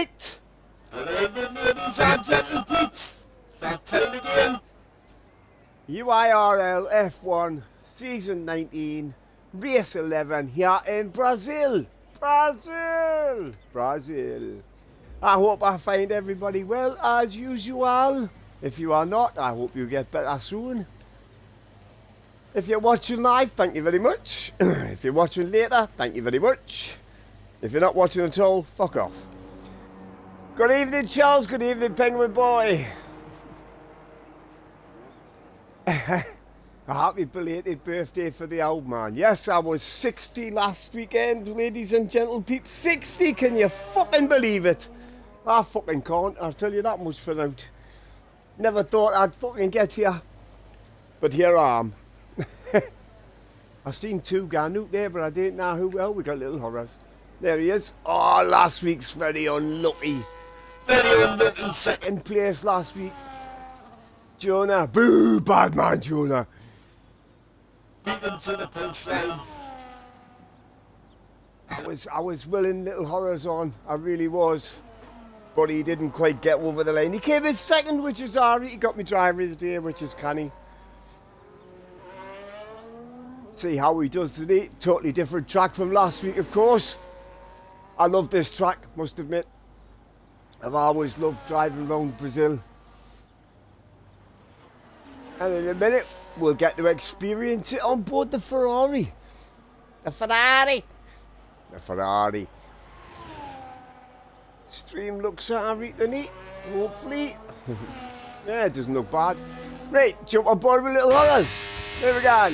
Right. Good evening, ladies and gentlemen. It's that time again. UIRL F1 Season 19 Race 11 here in Brazil. Brazil. I hope I find everybody well as usual. If you are not, I hope you get better soon. If you're watching live, thank you very much. If you're watching later, thank you very much. If you're not watching at all, fuck off. Good evening, Charles. Good evening, Penguin Boy. A happy belated birthday for the old man. Yes, I was 60 last weekend, ladies and gentle peeps. 60, can you fucking believe it? I fucking can't, I'll tell you that much for now. Never thought I'd fucking get here. But here I am. I seen two gone out there, but I didn't know who. Well, we got little horrors. There he is. Oh, last week's very unlucky. Very unlucky second place last week. Jonah. Boo, bad man, Jonah. Beaten to the punchline. I was willing little horrors on. I really was. But he didn't quite get over the line. He came in second, which is alright. He got me driver of the day, which is canny. See how he does today. Totally different track from last week, of course. I love this track, must admit. I've always loved driving around Brazil. And in a minute, we'll get to experience it on board the Ferrari. The Ferrari. Stream looks alright, doesn't it? Hopefully. Yeah, it doesn't look bad. Right, jump on board with little horrors. There we go.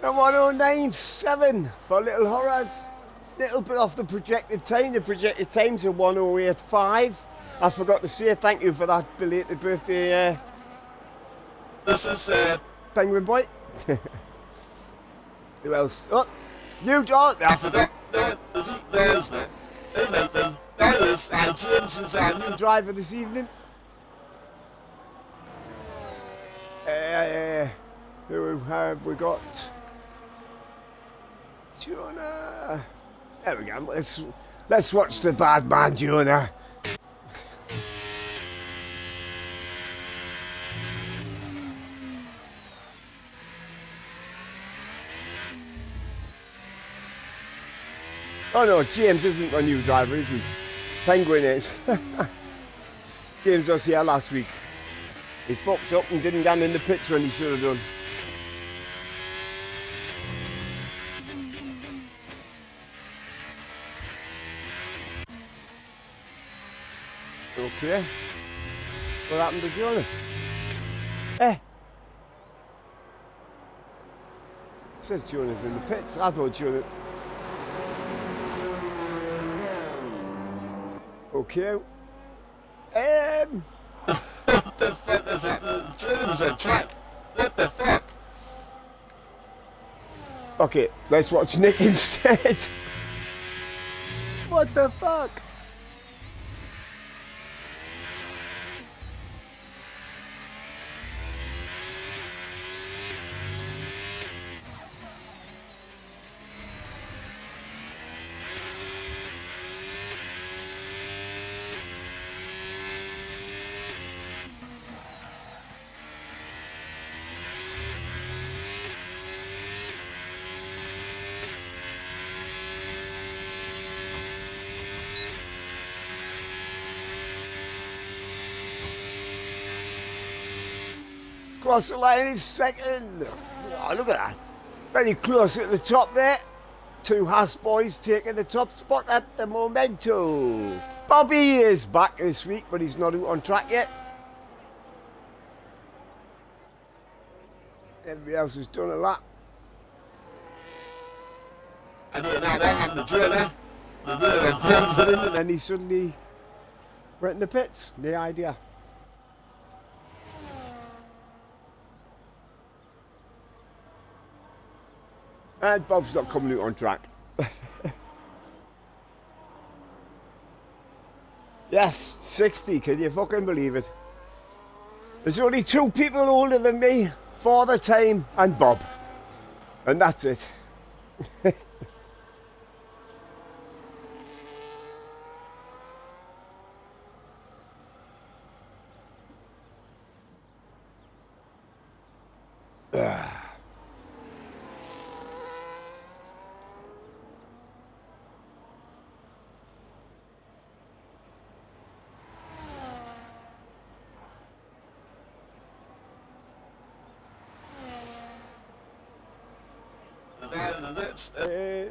And 109.7 for little horrors. Little bit off the projected time. The projected times are 108.5. I forgot to say thank you for that belated birthday. This is Penguin Boy. Who else? Oh, you, John. I forgot. There is it. There is. James is our new driver this evening. Who have we got? Jonah. There we go. Let's watch the bad man, Jonah. Oh no, James isn't a new driver, is he? Penguin is. James was here last week. He fucked up and didn't get in the pits when he should have done. Okay. What happened to Jonah? It says Jonah's in the pits. I thought Jonah... Okay. What the fuck is happening? Jonah's on track. What the fuck? Okay, let's watch Nick instead. What the fuck? across the line in second. Oh, look at that. Very close at the top there. Two Haas boys taking the top spot at the momento. Bobby is back this week, but he's not out on track yet. Everybody else has done a lap. And then he suddenly went in the pits. The idea. And Bob's not coming out on track. Yes, 60, can you fucking believe it? There's only two people older than me, Father Time and Bob. And that's it.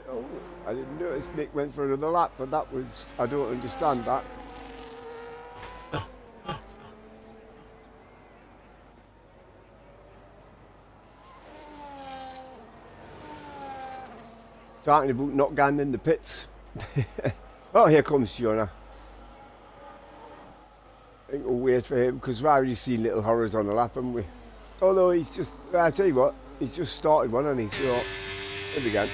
Oh, I didn't notice Nick went for another lap, but that was, I don't understand that. Talking about not getting in the pits. Oh, here comes Fiona. I think we'll wait for him because we've already seen little horrors on the lap, haven't we? Although he's just, I tell you what, he's just started one, hasn't he? So, here we go.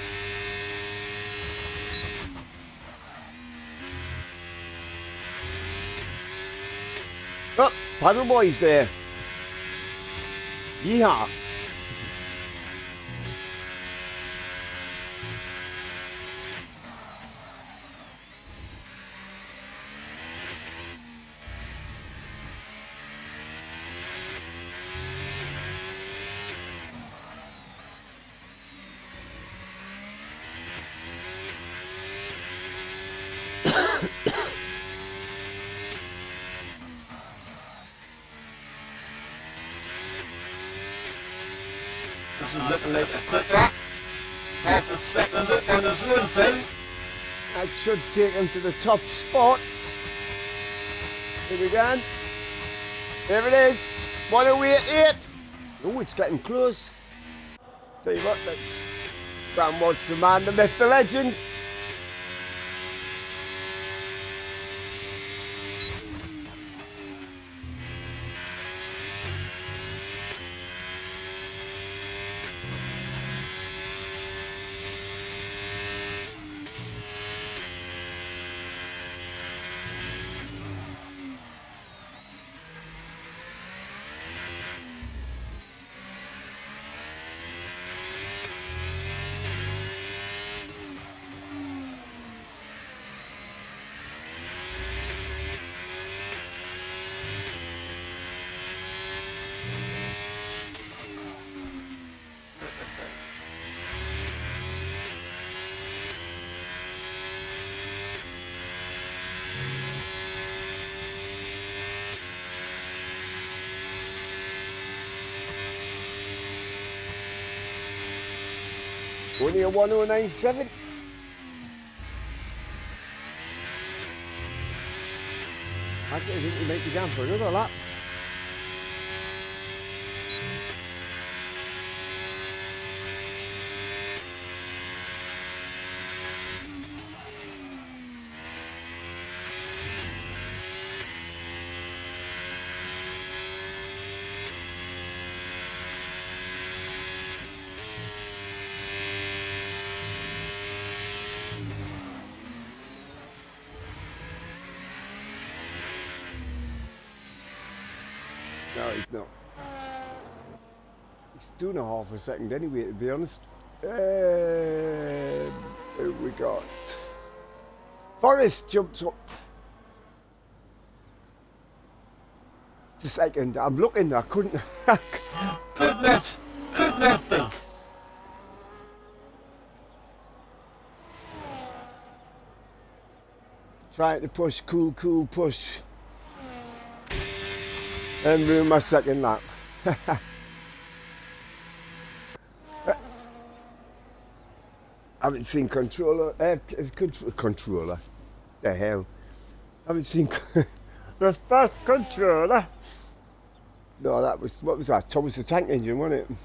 Oh, Paddle Boy's there. Yeehaw. This is looking like a quick lap. Half a second up on his run time. That should take him to the top spot. Here we go. There it is. 1:08.8. Oh, it's getting close. Tell you what, let's go and watch the man, the myth, the legend. Only a 1:09.7. Actually, I think we might be down for another lap. No, he's not. It's 2.5 a second anyway, to be honest. Who we got? Forrest jumps up. Just a second, I'm looking, I couldn't. Could not think. Trying to push, cool push. And ruin my second lap. haven't seen controller. The hell. Haven't seen the first controller. No, that was, what was that? Thomas the Tank Engine, wasn't it?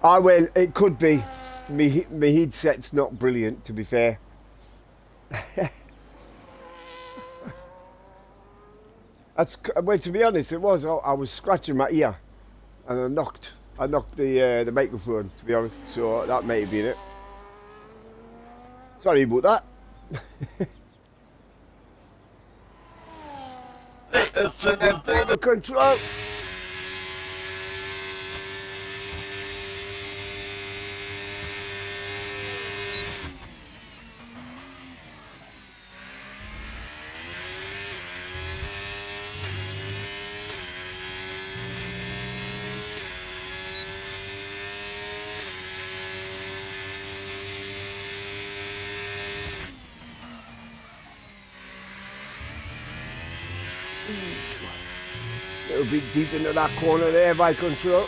Ah, well, it could be. Me headset's not brilliant, to be fair. That's, well, to be honest, it was. I was scratching my ear, and I knocked the microphone. To be honest, so that may have been it. Sorry about that. Control. Little bit deep into that corner there by control.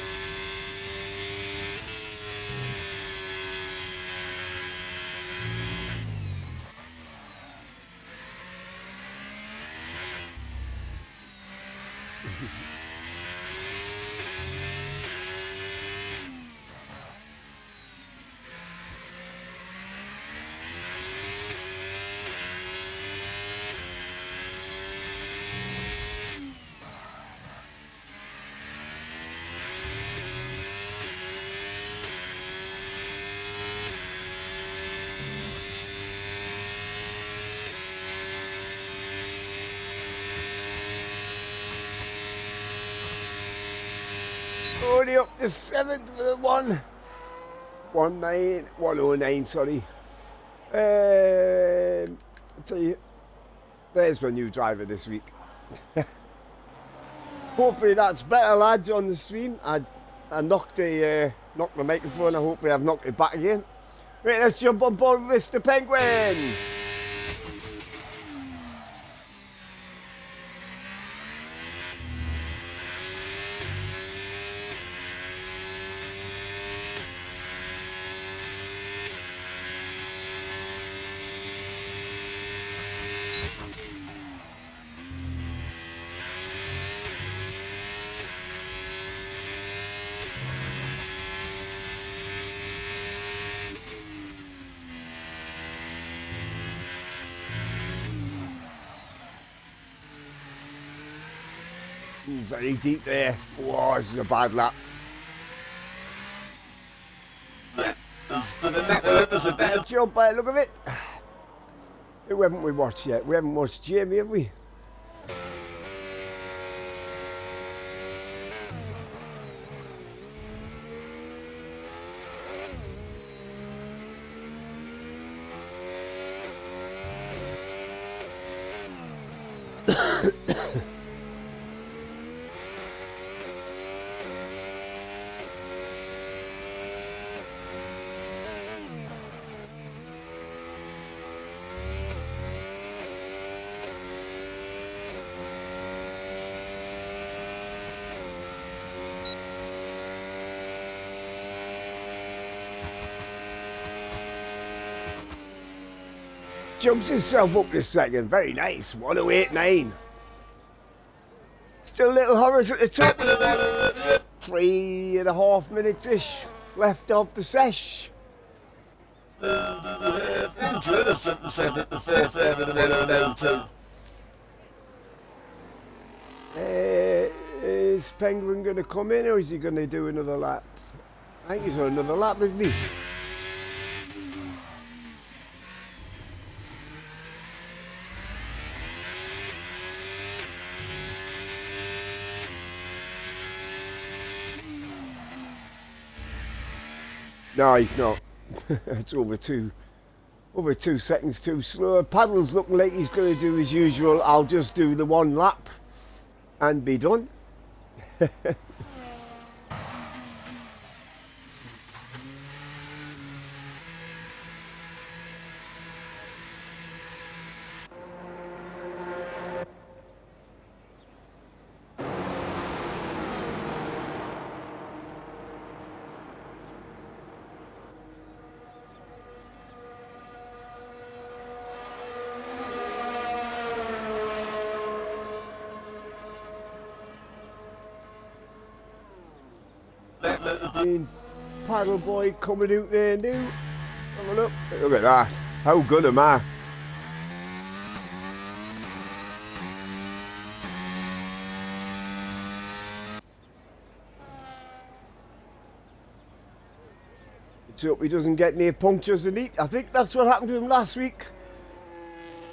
Only up to 7th for the 109, sorry. I'll tell you, there's my new driver this week. Hopefully that's better, lads, on the stream. I knocked the microphone. I hopefully I've knocked it back again. Right, let's jump on board with Mr. Penguin. Very deep there. Whoa, this is a bad lap. Bad job by the look of it. Who haven't we watched yet? We haven't watched Jamie, have we? Jumps himself up this second. Very nice. 1089. Still a little horrors at the top. 3.5 minutes ish left of the sesh. Is Penguin going to come in, or is he going to do another lap? I think he's on another lap, isn't he? No, he's not. It's over 2 seconds too slow. Paddle's looking like he's going to do his usual. I'll just do the 1 lap and be done. fucking paddle boy coming out there now. Have a look. Look at that. How good am I? Let's hope he doesn't get near punctures and eat. I think that's what happened to him last week.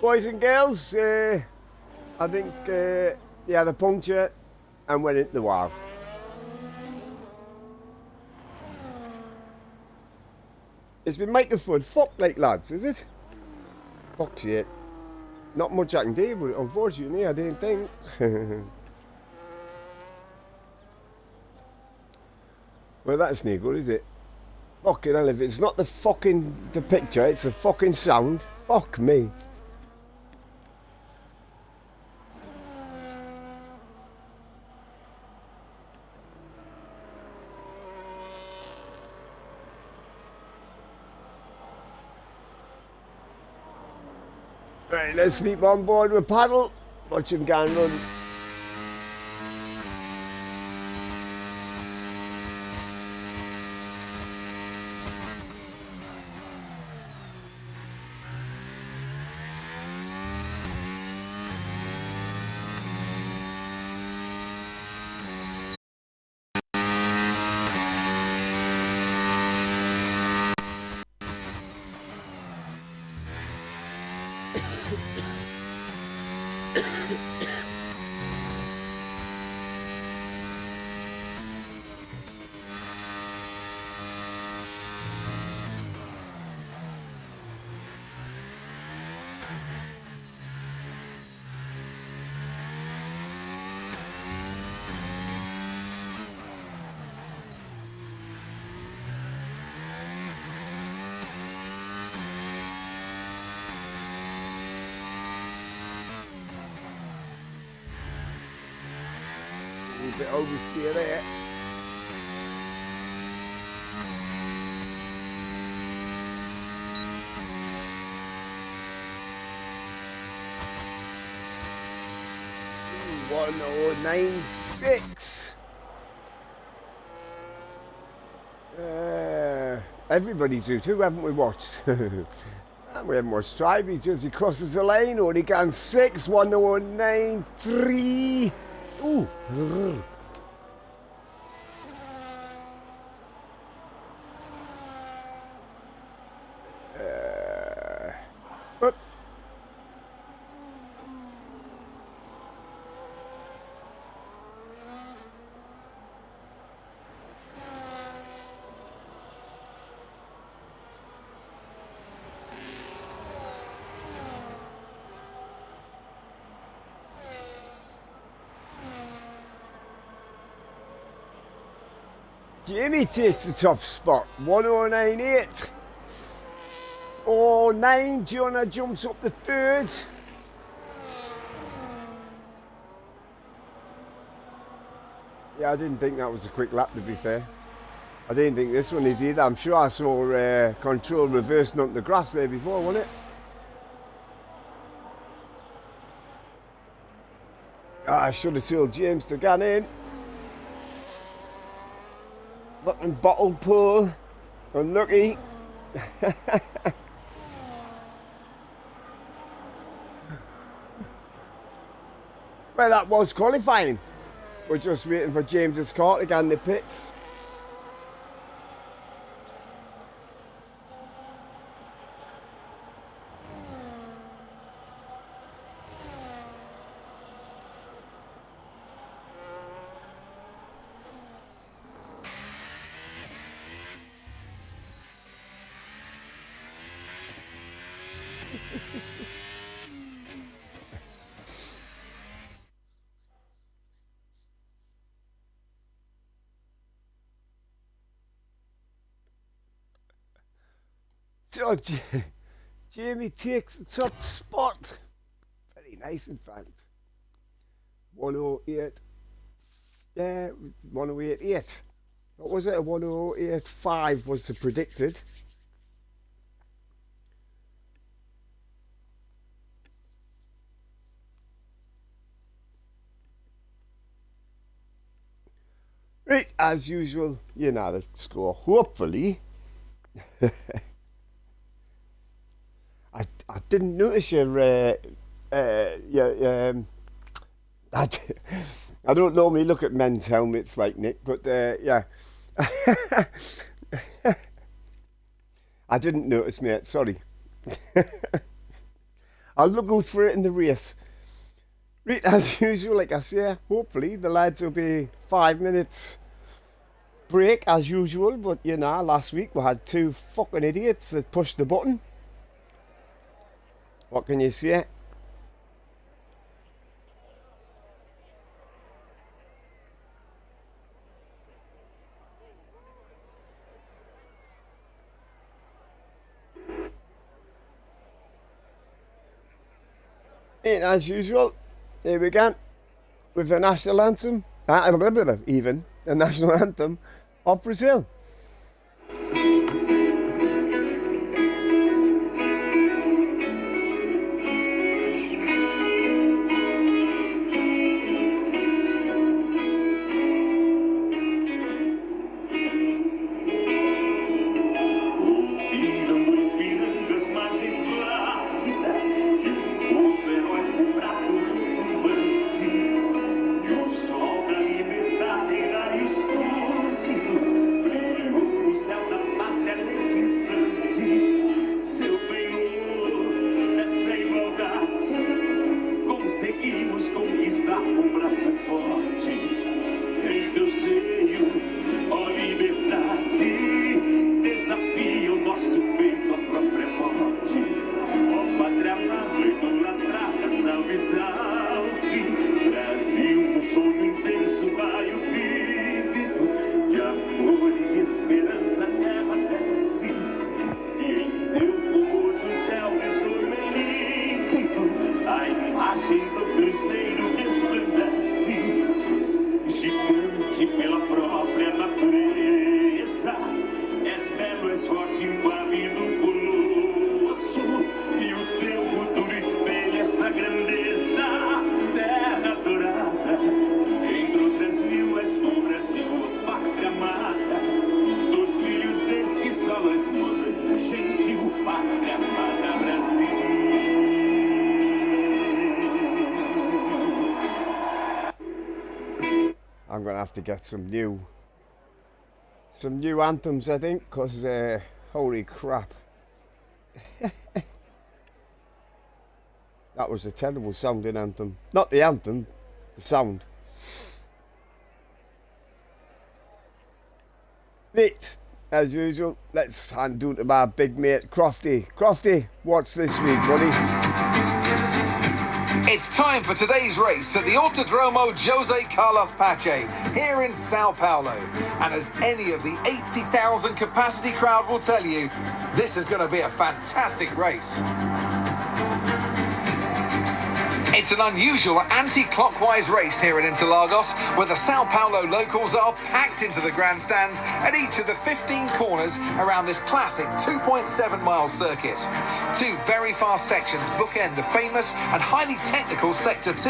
Boys and girls, I think he had a puncture and went into the wall. It's been making fun. Fuck like lads, is it? Fuck's it. Not much I can do, but unfortunately I didn't think. Well, that's no good, is it? Fucking hell, if it's not the picture, it's the fucking sound. Fuck me. Right, let's sleep on board with paddle. Watch him go and run. A bit oversteer there. Ooh, 1096. Everybody's out. Who haven't we watched? We haven't watched Strivey as he crosses the lane. Only gone 6. 1093. Ooh. But Jamie takes the top spot. 1098. 49. Jonah jumps up the third. Yeah, I didn't think that was a quick lap, to be fair. I didn't think this one is either. I'm sure I saw control reversing onto the grass there before, wasn't it? I should have told James to get in. Fucking bottle pull. Unlucky. Well, that was qualifying. We're just waiting for James's car to get in the pits. So Jamie takes the top spot. Very nice, in fact. 108. Yeah, 1088. What was it? A 1085 was the predicted. Right, as usual, you know the score. Hopefully, I didn't notice your I, I don't normally look at men's helmets like Nick, but yeah. I didn't notice, mate. Sorry. I'll look out for it in the race. Right, as usual, like I say, hopefully the lads will be 5 minutes break as usual. But you know, last week we had two fucking idiots that pushed the button. What can you say? And as usual, here we go with the national anthem. Even the national anthem of Brazil. Conseguimos conquistar com braço forte em teu seio, ó liberdade. Desafia o nosso peito à própria morte, ó pátria amada, idolatrada, salve, salve. Brasil, um sonho intenso, raio vívido de amor e de esperança, terra desce. Se em teu formoso céu a imagem do cruzeiro resplandece, gigante pela própria natureza. És belo, és forte, inválido, colosso, e o teu futuro espelha essa grandeza. Terra dourada, entre outras mil, és do Brasil, a pátria amada. Dos filhos deste solo és mãe, gentil, pátria amada, Brasil. I'm gonna have to get some new anthems, I think, because holy crap, that was a terrible sounding anthem. Not the anthem, the sound. Right, as usual, let's hand down to my big mate Crofty. Crofty, what's this week, buddy? It's time for today's race at the Autodromo Jose Carlos Pache here in Sao Paulo. And as any of the 80,000 capacity crowd will tell you, this is going to be a fantastic race. It's an unusual anti-clockwise race here at Interlagos, where the Sao Paulo locals are packed into the grandstands at each of the 15 corners around this classic 2.7-mile circuit. Two very fast sections bookend the famous and highly technical Sector 2,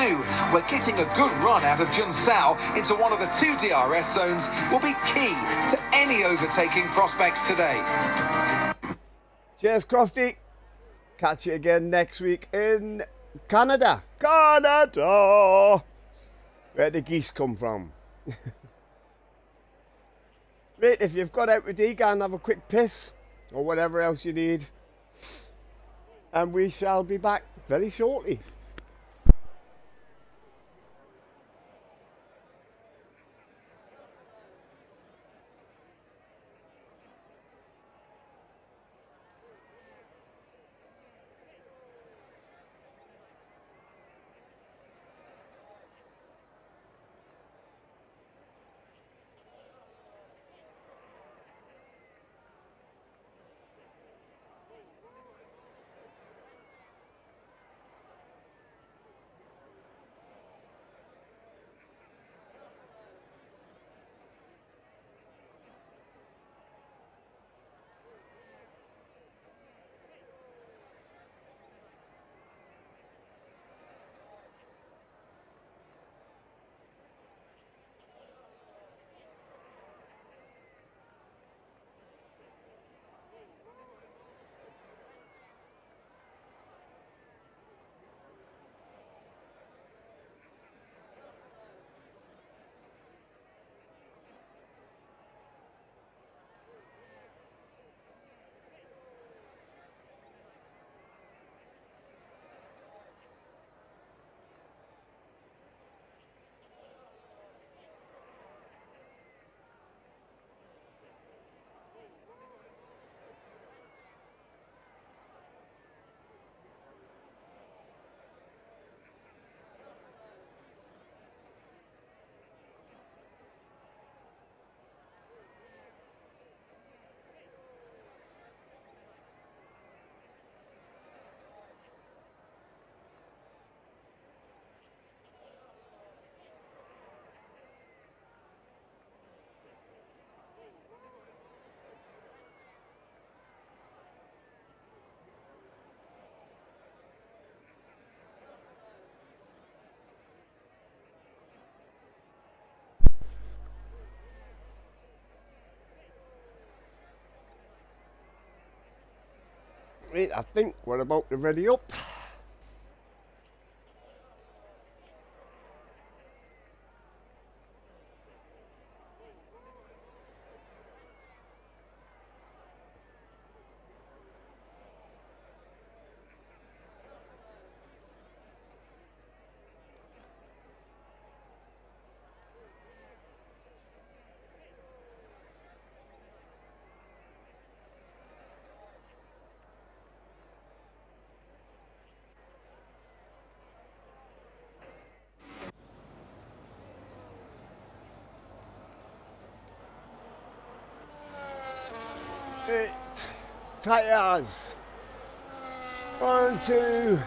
where getting a good run out of Junsao into one of the two DRS zones will be key to any overtaking prospects today. Cheers, Crofty. Catch you again next week in Canada, where the geese come from. Right, if you've got out with D, go and have a quick piss or whatever else you need, and we shall be back very shortly. Right, I think we're about to ready up. Tires. 1, 2,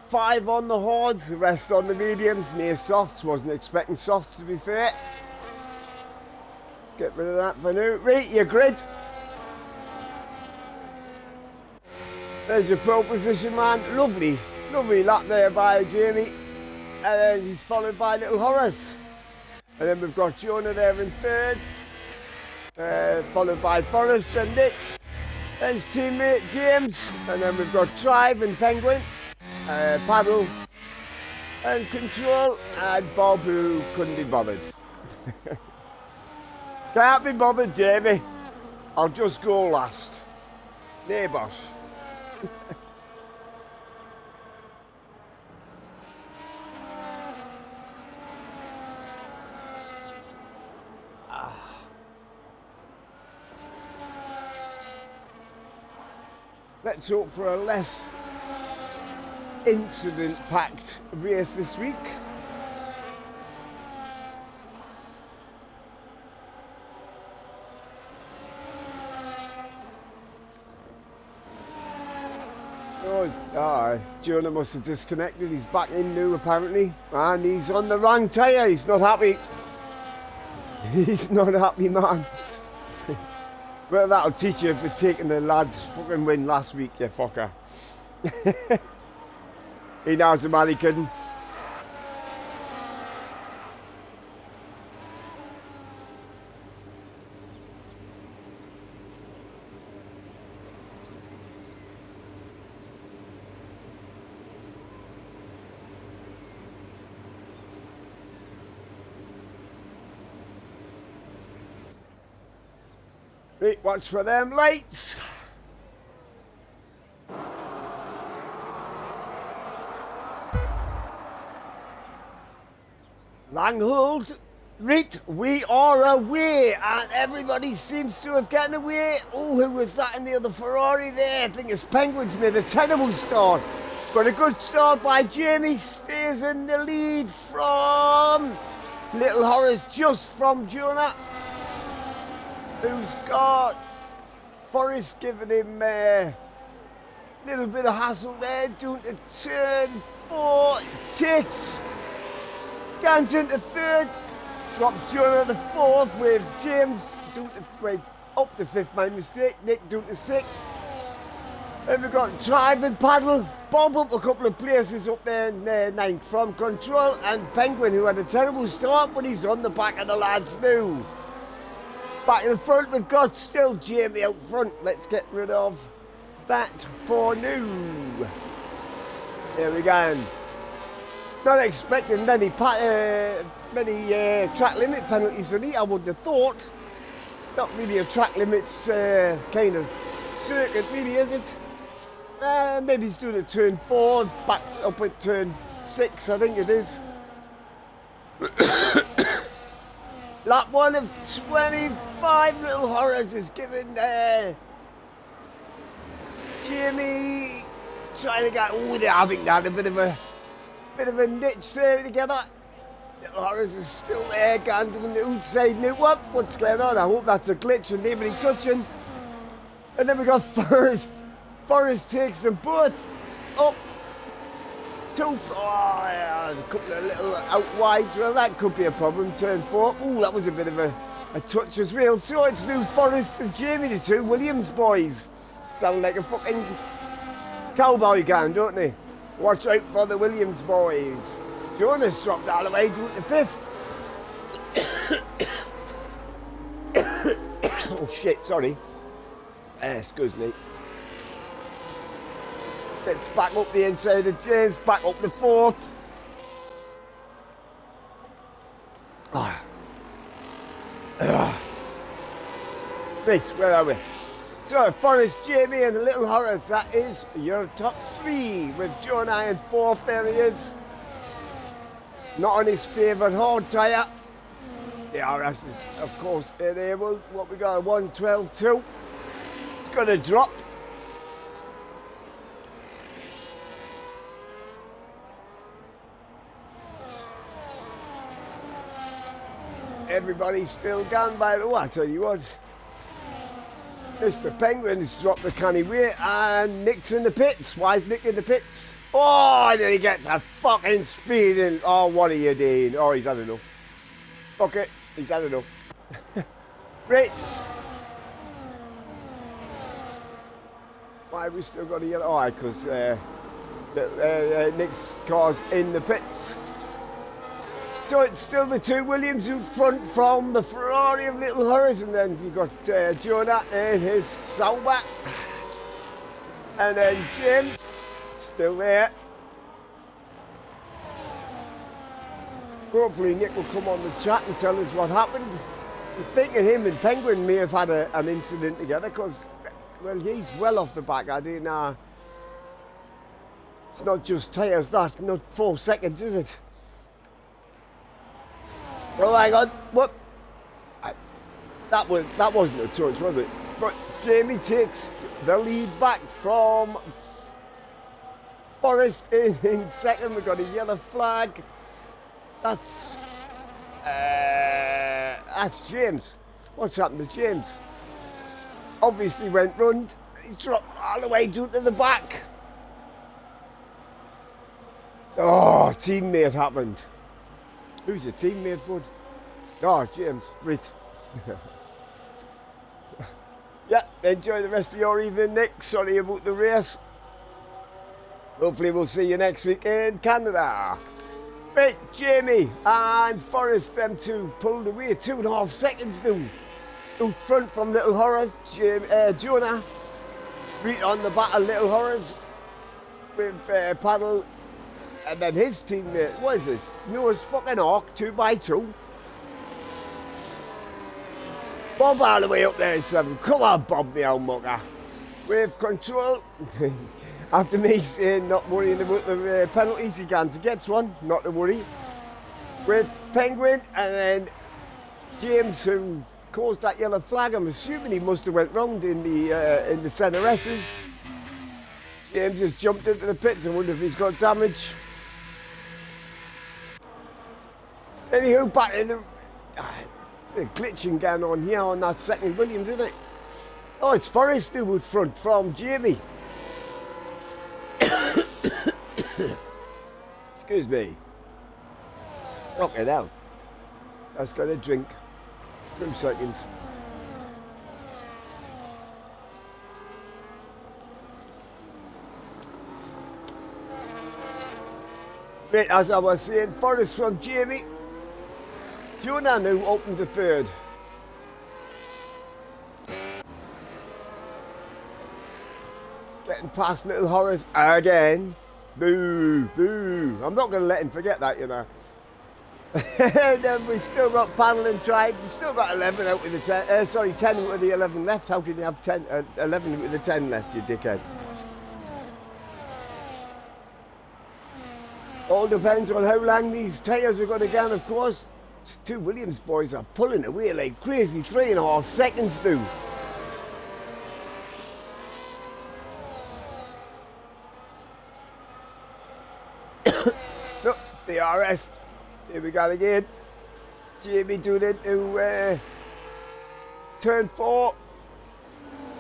5 on the hards, the rest on the mediums, near softs. Wasn't expecting softs, to be fair. Let's get rid of that for now. Right, your grid. There's your pole position, man. Lovely, lovely lap there by Jamie. And then he's followed by Little Horace. And then we've got Jonah there in third. Followed by Forrest and Nick. Then his teammate James. And then we've got Tribe and Penguin. Paddle and Control. And Bob, who couldn't be bothered. Can't be bothered, Jamie. I'll just go last. Nay, boss. Let's hope for a less incident-packed race this week. Oh, Jonah must have disconnected. He's back in new apparently, and he's on the wrong tyre. He's not happy. He's not happy, man. Well, that'll teach you for taking the lads' fucking win last week, you fucker. He knows the man he couldn't. Right, watch for them lights. Long hold. Right, we are away, and everybody seems to have gotten away. Oh, who was that in the other Ferrari there? I think it's Penguins made a terrible start. But a good start by Jamie. Stays in the lead from Little Horace, just from Jonah, who's got Forrest giving him a little bit of hassle there, doing the turn 4, Tits, Gans into third, drops Jonah to 4th with James doing up the 5th, my mistake, Nick doing the 6th. Then we've got Tribe and Paddle, Bob up a couple of places up there in 9th from Control, and Penguin, who had a terrible start, but he's on the back of the lads now. Back in the front, we've got still Jamie out front. Let's get rid of that for now. There we go. Not expecting many track limit penalties in it, I wouldn't have thought. Not really a track limits kind of circuit, really, is it? Maybe he's doing a turn 4, back up at turn 6, I think it is. Lap 1 of 25, Little Horace is giving Jamie trying to get. Oh, they're having that a bit of a niche there together. Little Horace is still there, going down the outside now. What's going on? I hope that's a glitch and nobody touching. And then we got Forrest. Forrest takes them both up. A couple of little out wides. Well, that could be a problem. Turn 4. Oh, that was a bit of a touch as well. So it's new Forrest and Jamie, the two Williams boys. Sound like a fucking cowboy gang, don't they? Watch out for the Williams boys. Jonas dropped all the way to the 5th. Oh shit, sorry. Excuse me. Gets back up the inside of James, back up the fourth. Right, where are we? So, Forrest, Jamie and Little Horace, that is your top three, with Jonah in fourth. There he is. Not on his favourite hard tyre. The RS is, of course, enabled. What we got, a 1:12.2. It's going to drop. Everybody's still gone by the way. I tell you what. Mr. Penguin's dropped the canny weight and Nick's in the pits. Why is Nick in the pits? Oh, and then he gets a fucking speeding. Oh, what are you doing? Oh, he's had enough. Okay, he's had enough. Right. Why have we still got a yellow? Oh, because Nick's car's in the pits. So it's still the two Williams in front from the Ferrari of Little Horace, and then you've got Jonah in his Sauber, and then James still there. Hopefully Nick will come on the chat and tell us what happened. I'm thinking him and Penguin may have had an incident together, because, well, he's well off the back. I didn't know. It's not just tyres, that's not 4 seconds, is it? Oh, hang on. What? That wasn't a touch, was it? But Jamie takes the lead back from Forrest in second. We've got a yellow flag. That's James. What's happened to James? Obviously went round. He's dropped all the way down to the back. Oh, teammate happened. Who's your teammate, bud? Oh, James. Right. Yeah, enjoy the rest of your evening, Nick. Sorry about the race. Hopefully we'll see you next week in Canada. Right, Jamie and Forrest, them two pulled away. 2.5 seconds now. Out front from Little Horace. Jonah. Right on the back of Little Horace. With Paddle. And then his teammate, what is this? Noah's fucking Ark, 2x2. Bob all the way up there in 7. Come on, Bob, the old mucker. With control. After me saying not worrying about the penalties, he gets one, not to worry. With Penguin, and then James, who caused that yellow flag. I'm assuming he must have went round in the centre S's. James just jumped into the pits. I wonder if he's got damage. Anywho, back in the glitching going on here on that second Williams, isn't it? Oh, it's Forrest new out front from Jamie. Excuse me. Knock it out. That's got a drink. 2 seconds. Right, as I was saying, Forrest from Jamie. Jonah now opened the third. Getting past Little Horace again. Boo, boo. I'm not going to let him forget that, you know. And then we've still got Paddle and Tried. We've still got 11 out of the 10. 10 out of the 11 left. How can you have 11 out of the 10 left, you dickhead? All depends on how long these tyres are going to go, of course. These two Williams boys are pulling away like crazy. 3.5 seconds now. Look, the RS. Here we go again. Jamie doing into turn 4.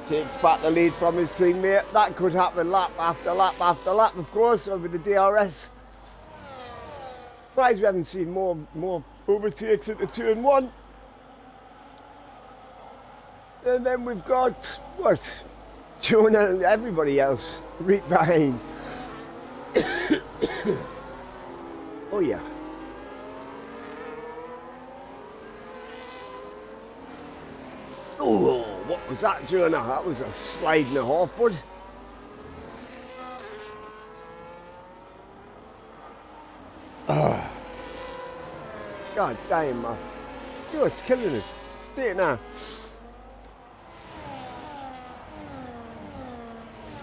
Takes back the lead from his teammate. That could happen lap after lap after lap, of course, over the DRS. Surprised we haven't seen more overtakes into turn 1. And then we've got, what? Jonah and everybody else right behind. Oh yeah. Oh, what was that, Jonah? That was a slide and a half, bud. Oh, God damn, man. Yo, it's killing us. See it now.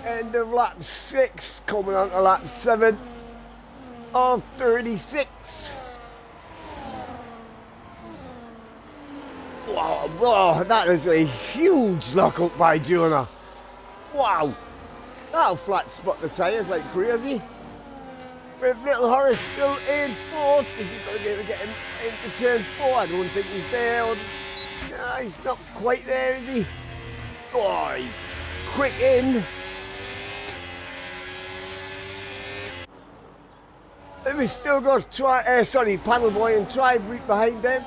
End of lap 6, coming on to lap 7 of 36. Wow, wow, that is a huge lockup by Jonah. Wow, that'll flat spot the tyres like crazy. With Little Horace still in 4th. Is he going to be able to get him into turn 4? I don't think he's there. No, he's not quite there, is he? Oh, quick in. And we've still got Paddle Boy and Tribe right behind them.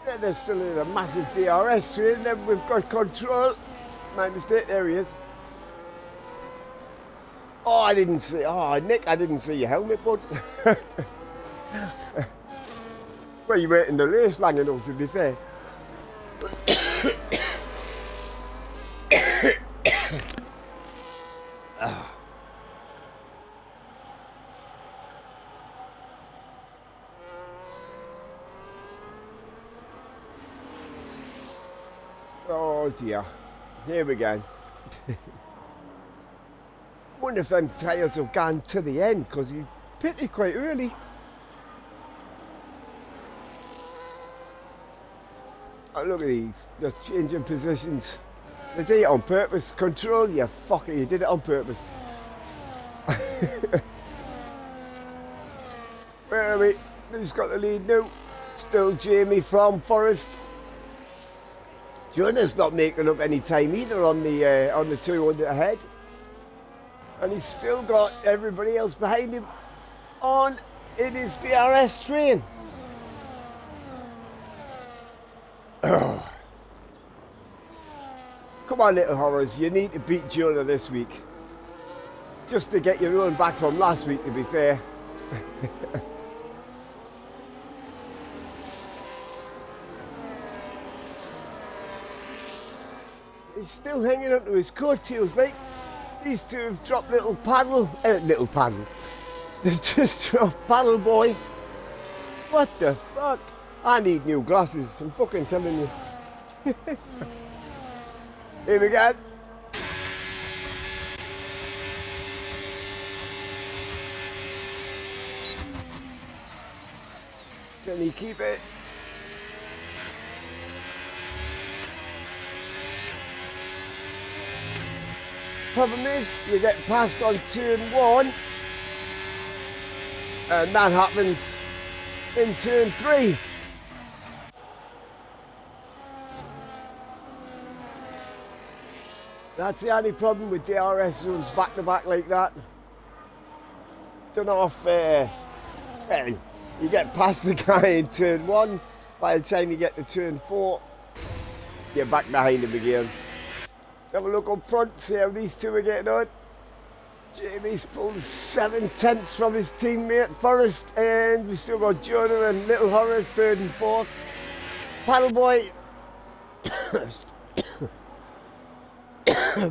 Then they're still in a massive DRS train. Then we've got Control. My mistake, there he is. Oh, I didn't see. Oh, Nick, I didn't see your helmet, bud. Well, you weren't in the race long enough, to be fair. Oh dear. Here we go. I wonder if them tyres have gone to the end, because he pitted quite early. Oh, look at these. They're changing positions. They did it on purpose. Control, you fucker, you did it on purpose. Where are we? Who's got the lead now? Still Jamie from Forest. Jonah's not making up any time either on the 200 ahead. And he's still got everybody else behind him on in his DRS train. Oh. Come on, Little Horrors, you need to beat Jonah this week. Just to get your own back from last week, to be fair. He's still hanging onto his coattails, like. These two have dropped Little Paddle. They just dropped Paddle Boy. What the fuck? I need new glasses, I'm fucking telling you. Here we go. Can he keep it? Problem is, you get passed on turn 1, and that happens in turn 3. That's the only problem with DRS zones back to back like that. Don't know if well, you get past the guy in turn 1, by the time you get to turn 4, you're back behind him again. Let's have a look up front, see how these two are getting on. Jamie's pulled 7/10 from his teammate Forrest, and we've still got Jonah and Little Horace 3rd and 4th. Paddle Boy.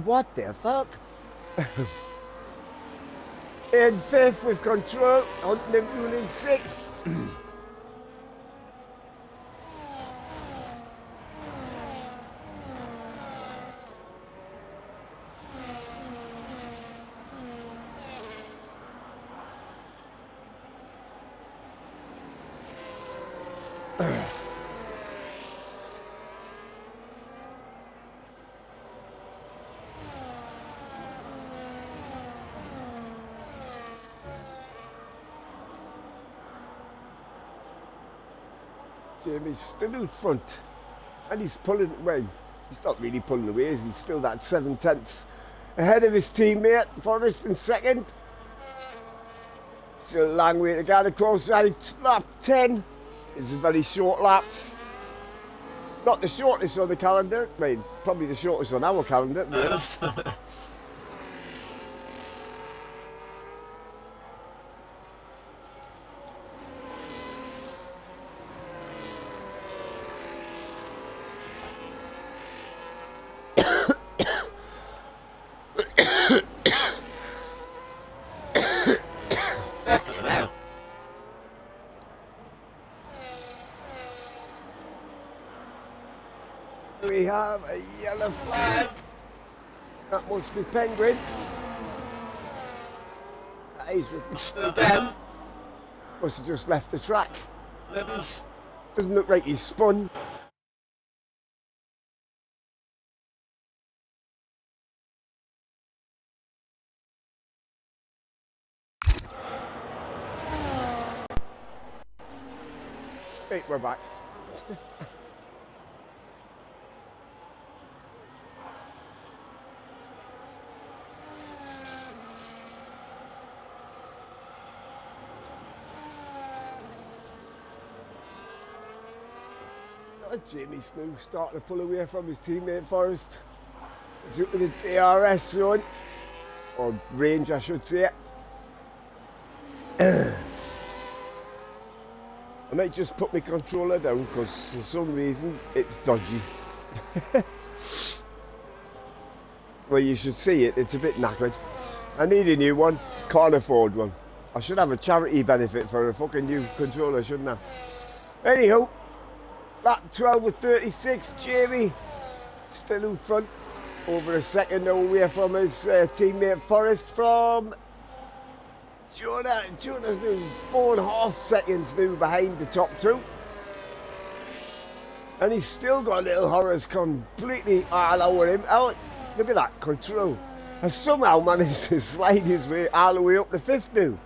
What the fuck? In 5th with Control, hunting him doing in 6th. Jamie's still in front, and he's pulling, well, he's not really pulling away, he's still that 7/10 ahead of his teammate Forrest in 2nd. Still a long way to go across lap 10. It's a very short laps. Not the shortest on the calendar, I mean, probably the shortest on our calendar. have a yellow flag. That must be Penguin. He's with me again. Must have just left the track. Doesn't look like he's spun. Right, we're back. Jamie Snow starting to pull away from his teammate Forrest. He's up to the DRS zone, or range I should say. I might just put my controller down because for some reason it's dodgy. Well, you should see it, it's a bit knackered. I need a new one, can't afford one. I should have a charity benefit for a fucking new controller, shouldn't I? Anyhow, lap 12 with 36, Jamie still in front, over a second away from his teammate Forrest from Jonah. Jonah's now 4.5 seconds now behind the top two. And he's still got little horrors completely all over him. Oh, look at that control. Has somehow managed to slide his way all the way up the 5th now.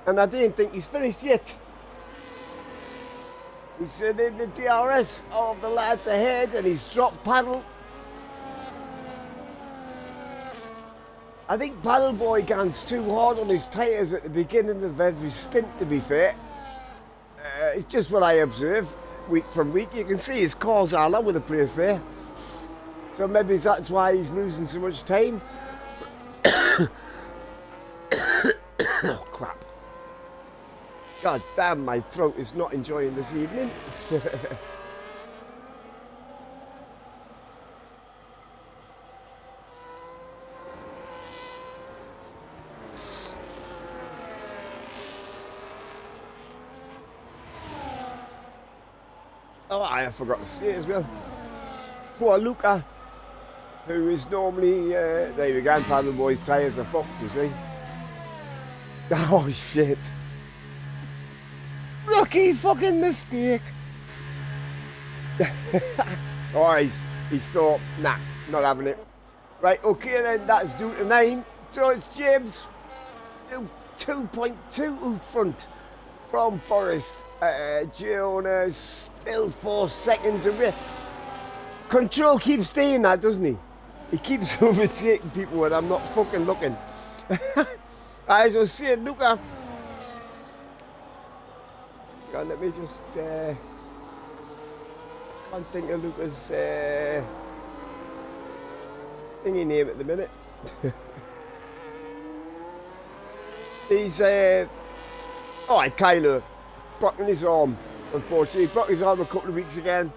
And I didn't think he's finished yet. He's in the DRS of the lads ahead and he's dropped paddle. I think Paddle Boy gans too hard on his tyres at the beginning of every stint, to be fair. It's just what I observe week from week. You can see his car's all over the place there. So maybe that's why he's losing so much time. Oh, crap. God damn, my throat is not enjoying this evening. Oh, I forgot to say as well. Poor Luca, who is normally, there we go, Paddle Boy's tyres are fucked, you see. Oh, shit. Rookie fucking mistake. Oh, he's thought, nah, not having it. Right, okay then, that's due to 9. So it's James, 2.2 in front from Forrest. Jonas still 4 seconds away. Control keeps staying that, doesn't he? He keeps overtaking people when I'm not fucking looking. As I was saying, Luca. God, let me just can't think of Luca's thingy name at the minute. He's Kylo broken his arm, unfortunately. He broke his arm a couple of weeks again.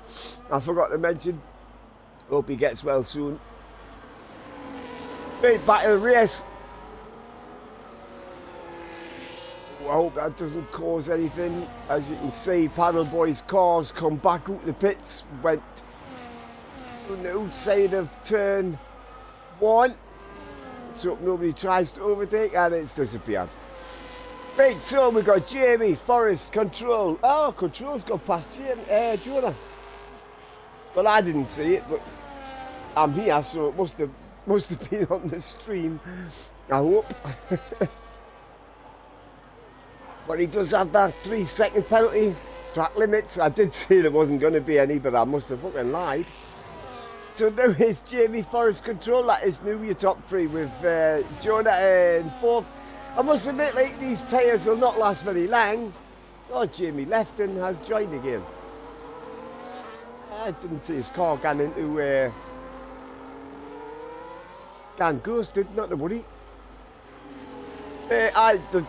I forgot to mention. Hope he gets well soon. Right, back to the race. I hope that doesn't cause anything. As you can see, Paddle Boy's cars come back out the pits, went to the outside of turn 1. So nobody tries to overtake and it's disappeared. Right, so we've got Jamie, Forrest, Control. Oh, Control's got past Jonah. Well, I didn't see it, but I'm here, so it must have been on the stream. I hope. But he does have that 3-second penalty. Track limits. I did say there wasn't going to be any, but I must have fucking lied. So now it's Jamie, Forrest, Control. That is new your top 3 with Jonah in 4th. I must admit, like, these tyres will not last very long. Oh, Jamie left and has joined again. I didn't see his car gone into gone ghosted, not to worry. The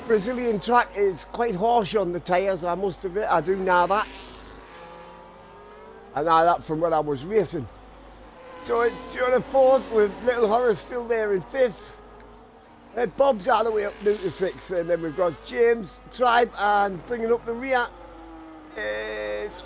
Brazilian track is quite harsh on the tyres, I must admit. I do know that. I know that from when I was racing. So it's Jonah 4th with Little Horror still there in 5th. Bob's all the way up now to 6th, and then we've got James, Tribe, and bringing up the rear is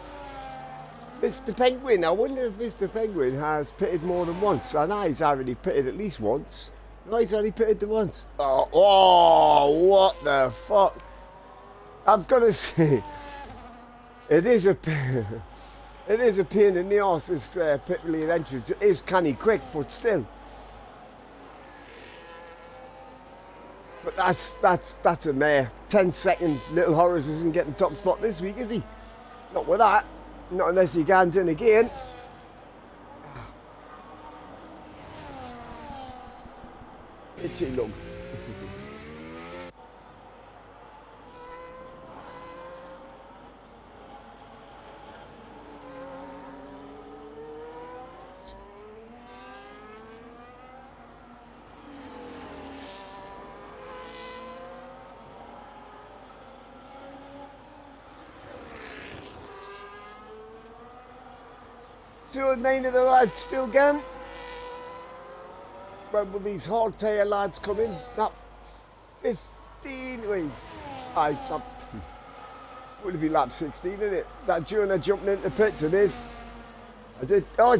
Mr. Penguin, I wonder if Mr. Penguin has pitted more than once. I know he's already pitted at least once. No, he's only pitted the once. Oh, what the fuck? I've got to say, it is a pain in the arse, this pit relay entrance. It is canny quick, but still. But that's a mare. 10-second Little Horace isn't getting top spot this week, is he? Not with that. Not unless he gans in again. Itchy lug. So 9 of the lads still going. When will these hardtail lads come in? Not 15. Wait, would it be lap 16, isn't it? That Jonah jumping into the pits, it is. I did. Oh,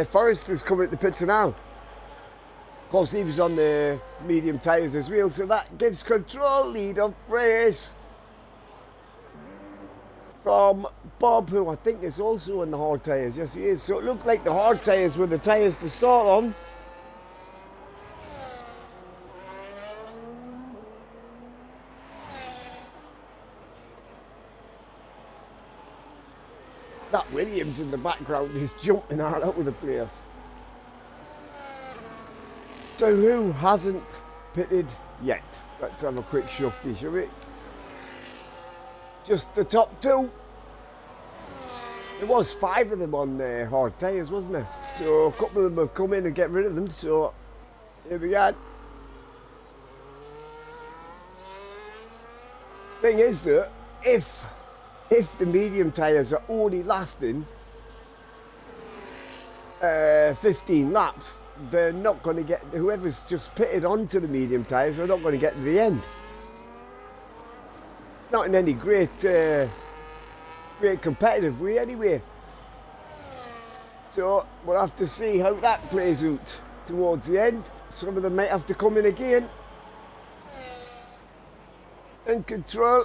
Forrester's coming into the pits now. Of course, he was on the medium tyres as well, so that gives control lead of race from Bob, who I think is also on the hard tyres. Yes, he is. So it looked like the hard tyres were the tyres to start on. That Williams in the background is jumping all over the place. So who hasn't pitted yet? Let's have a quick shufty, shall we? Just the top 2. There was 5 of them on hard tyres, wasn't there? So a couple of them have come in and get rid of them, so here we go. Thing is that if the medium tyres are only lasting 15 laps, they're not going to get, whoever's just pitted onto the medium tyres, they're not going to get to the end. Not in any great competitive way anyway. So we'll have to see how that plays out towards the end. Some of them might have to come in again and control.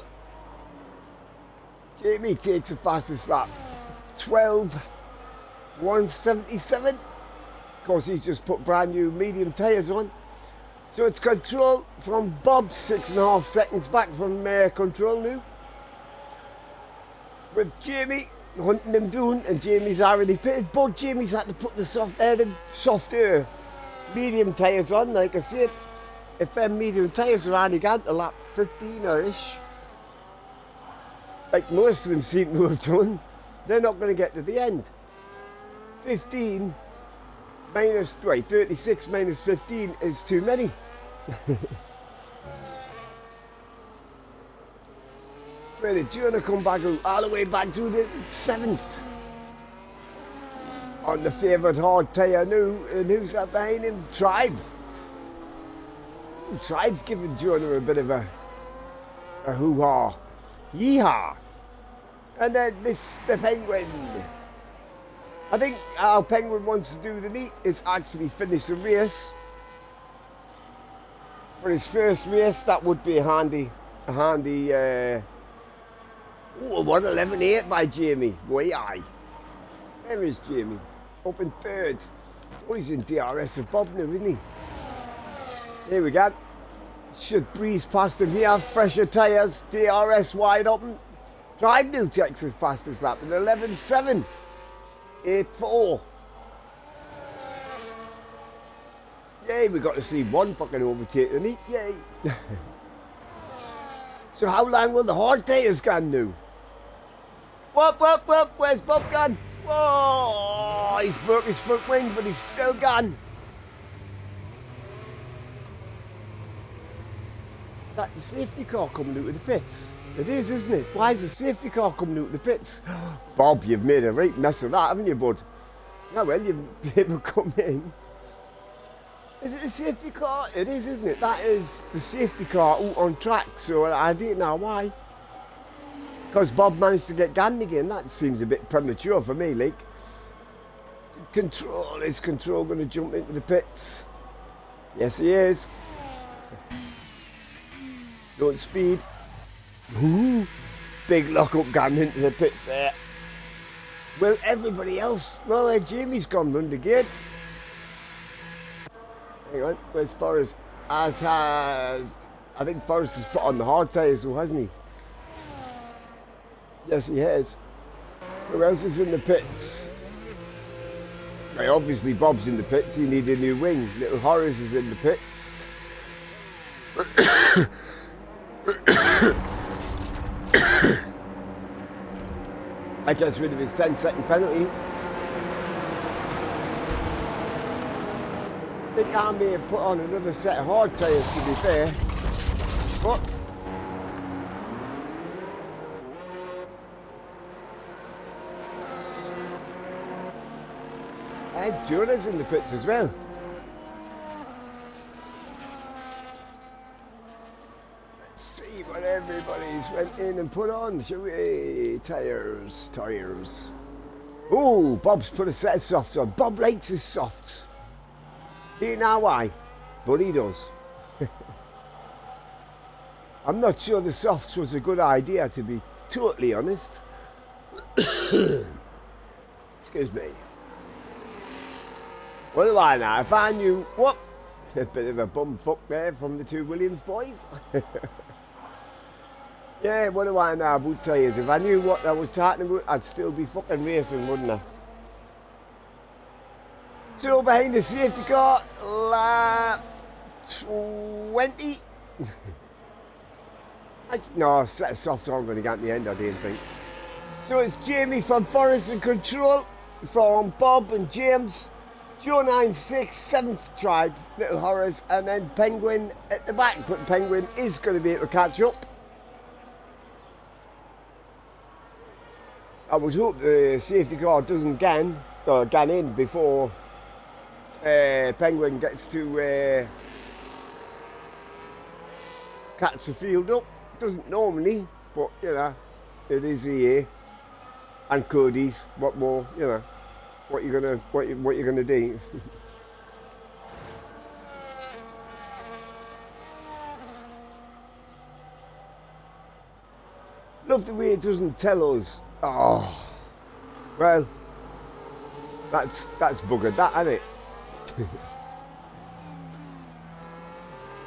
Jamie takes the fastest lap, 12:177. Of course, he's just put brand new medium tyres on. So it's control from Bob, 6.5 seconds back from control now. With Jamie hunting him down, and Jamie's already pitted, but Jamie's had to put the softer medium tyres on. Like I said, if them medium tyres are only gone to lap 15 or ish, like most of them seem to have done, they're not going to get to the end. 15 minus 36 minus 15 is too many. Where did Jonah come back all the way back to the 7th on the favoured hard tyre now? And who's that behind him? Tribe. Tribe's giving Jonah a bit of a hoo-ha. Yeehaw. And then the Penguin. I think how Penguin wants to do the neat is actually finish the race. For his first race, that would be a handy 1:11.8 by Jamie. Boy, aye. There is Jamie. Up in 3rd. Oh, he's in DRS with Bob now, isn't he? Here we go. Should breeze past him here. Fresher tyres. DRS wide open. Drive new takes his fastest lap in 11.7. 8.4. Yay, we got to see one fucking overtake the neat. Yay. So how long will the hard tyres gone now? Whoop, where's Bob gone? Whoa, he's broke his front wing, but he's still gone. Is that the safety car coming out of the pits? It is, isn't it? Why is the safety car coming out of the pits? Bob, you've made a right mess of that, haven't you, bud? Yeah, well, you've people come in. Is it a safety car? It is, isn't it? That is the safety car out on track, so I don't know why. because Bob managed to get Gandhi again. That seems a bit premature for me, like. Is Control going to jump into the pits? Yes, he is. Don't speed. Ooh, big lock-up Gandhi into the pits there. Well, everybody else. Well, Jamie's gone round again. Hang on, where's Forrest? I think Forrest has put on the hard tyres, though, hasn't he? Yes, he has. Who else is in the pits? Right, obviously Bob's in the pits. He needs a new wing. Little Horace is in the pits. That gets rid of his 10-second penalty. I think I may have put on another set of hard tyres, to be fair. But Jonah's in the pits as well. Let's see what everybody's went in and put on, shall we? Tyres. Oh, Bob's put a set of softs on. Bob likes his softs. Do you know why? But he does. I'm not sure the softs was a good idea, to be totally honest. Excuse me. What do I know? If I knew... What? A bit of a bum fuck there from the two Williams boys. Yeah, what do I know about tyres? If I knew what I was talking about, I'd still be fucking racing, wouldn't I? So behind the safety car, lap 20. No, set of softs aren't going to get in the end, I don't think. So it's Jamie from Forest and Control, from Bob and James. Joe 96, 7th Tribe, Little Horrors, and then Penguin at the back. But Penguin is going to be able to catch up. I would hope the safety car doesn't gan in before Penguin gets to catch the field up. Doesn't normally, but you know, it is here. And Cody's, what more, you know. What you gonna do? Love the way it doesn't tell us. Oh, well, that's buggered, that, ain't it?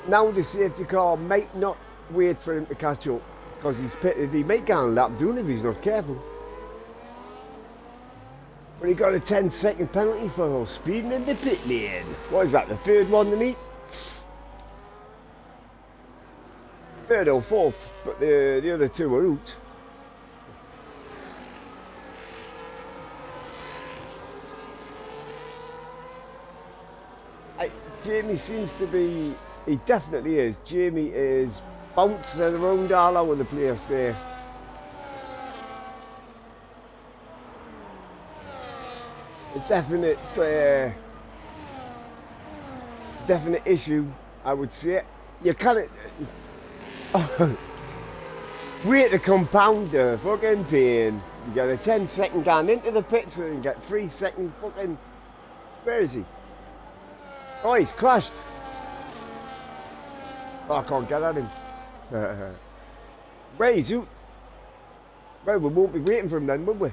Now the safety car might not wait for him to catch up because he's pitted. He might get on a lap doing if he's not careful. But he got a 10-second penalty for speeding in the pit lane. What is that, the third one to meet? Third or fourth, but the other two are out. Jamie seems to be, he definitely is. Jamie is bouncing around all over the place there. A definite issue, I would say. You can't wait to compound the fucking pain. You get a 10-second gone into the pits and you get 3-second fucking. Where is he? Oh, he's crashed. Oh, I can't get at him. Where is he? Well, we won't be waiting for him then, will we?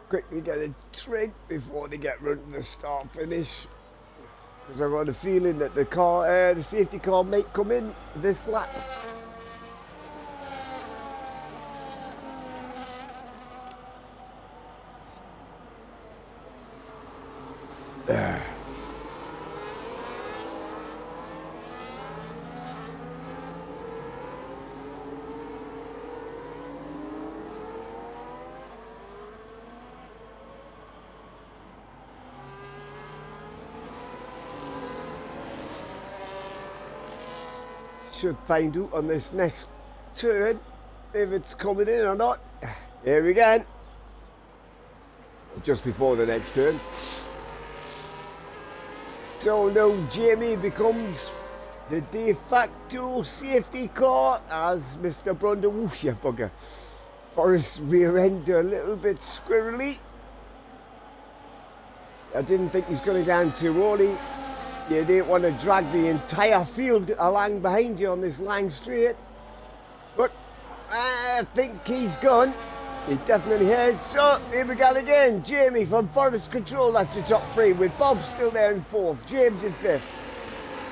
Quickly get a drink before they get run to the start finish, because I've got a feeling that the safety car might come in this lap. Should find out on this next turn if it's coming in or not. Here we go. Just before the next turn. So now Jamie becomes the de facto safety car as Mr. Brunder. Whoosh, you bugger. Forrest rear end a little bit squirrely. I didn't think he's going down too early. You didn't want to drag the entire field along behind you on this long straight. But I think he's gone. He definitely has. So here we go again. Jamie from Forest Control. That's the top three with Bob still there in fourth. James in fifth.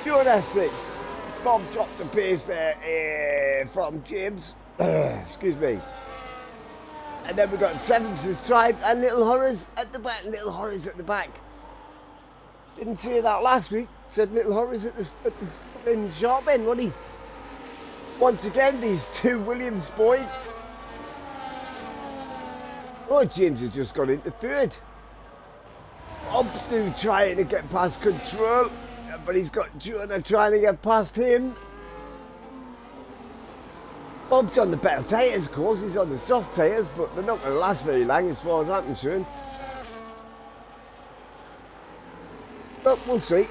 Jonah sixth. Bob dropped the pace there from James. Excuse me. And then we got seventh is Tribe and Little Horrors at the back. Little Horrors at the back. Didn't say that last week. Said Little Horrors at the fucking sharp end, wasn't he? Once again, these two Williams boys. Oh, James has just got into third. Bob's still trying to get past Control, but he's got Jonah trying to get past him. Bob's on the better tyres, of course. He's on the soft tyres, but they're not going to last very long as far as I'm concerned. But we'll see.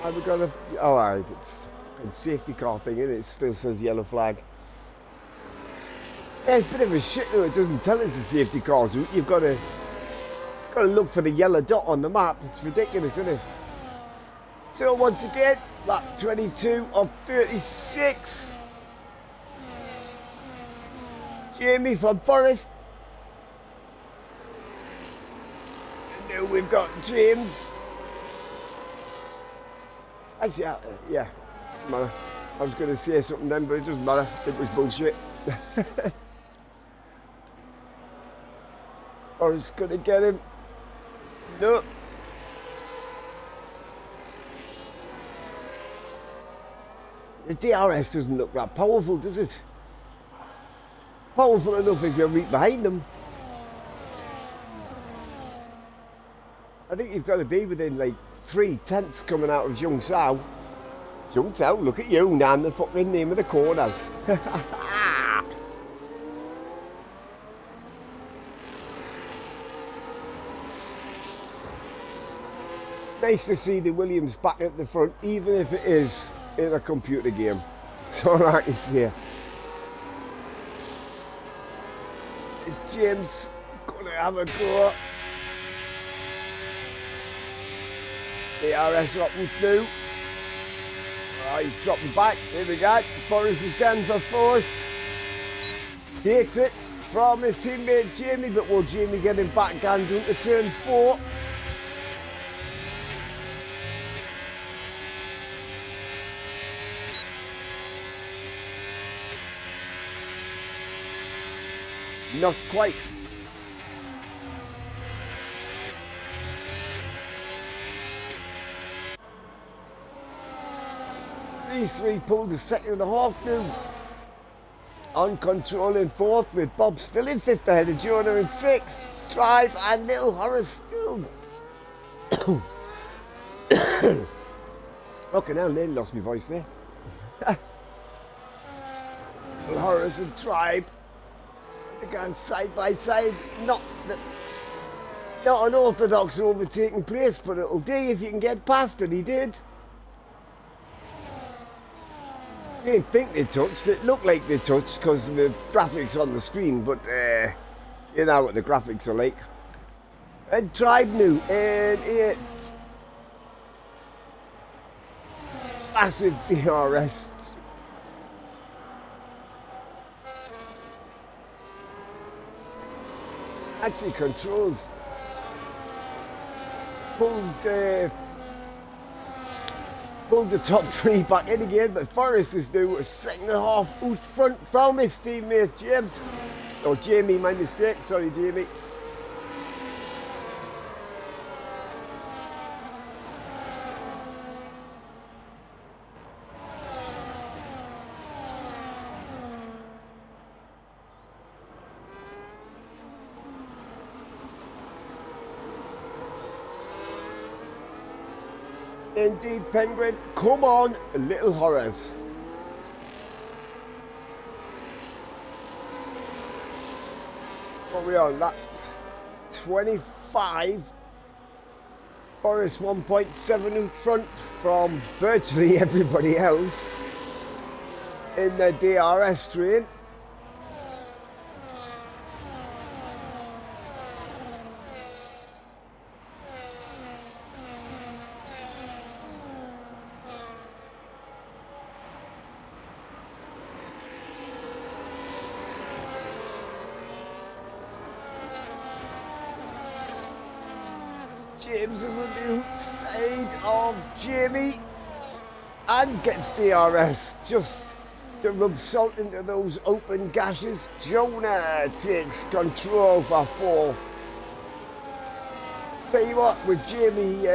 I've got a... Alright, it's a safety car thing, isn't it? It still says yellow flag. Yeah, it's a bit of a shit though. It doesn't tell us the safety cars. You've got to look for the yellow dot on the map. It's ridiculous, isn't it? So once again, lap 22 of 36. Jamie from Forest. And now we've got James. Actually, yeah, doesn't matter. I was going to say something then, but it doesn't matter. It was bullshit. Forrest's going to get him. No. The DRS doesn't look that powerful, does it? Powerful enough if you're right behind them. I think you've got to be within like 3/10 coming out of Jung Sao. Jung Sao, look at you, Nan, the fucking name of the corners. Nice to see the Williams back at the front, even if it is in a computer game. That's all I can say. Is James gonna have a go? DRS opens new. Oh, he's dropping back. Here we go. Forrest is going for first. Takes it from his teammate Jamie, but will Jamie get him back down to turn 4? Not quite. These three pulled a second and a half now. On Control in fourth, with Bob still in fifth ahead of Jonah in sixth. Tribe and Little Horace still. Fucking hell, nearly lost my voice there. Little Horace and Tribe. They're going side by side. Not an orthodox overtaking place, but it'll do if you can get past it. He did. Didn't think they touched. It looked like they touched because of the graphics on the screen, but you know what the graphics are like. And Tribe new and it massive DRS. Actually, Controls pulled the top three back in again, but Forrest is now a second and a half out front from his teammate James. Or Jamie, my mistake, sorry Jamie. Indeed, Penguin. Come on, Little Horrors. What are we on? That 25. Forrest 1.7 in front from virtually everybody else in the DRS train. James on the outside of Jamie and gets DRS just to rub salt into those open gashes. Jonah takes control for fourth. Tell you what, with Jamie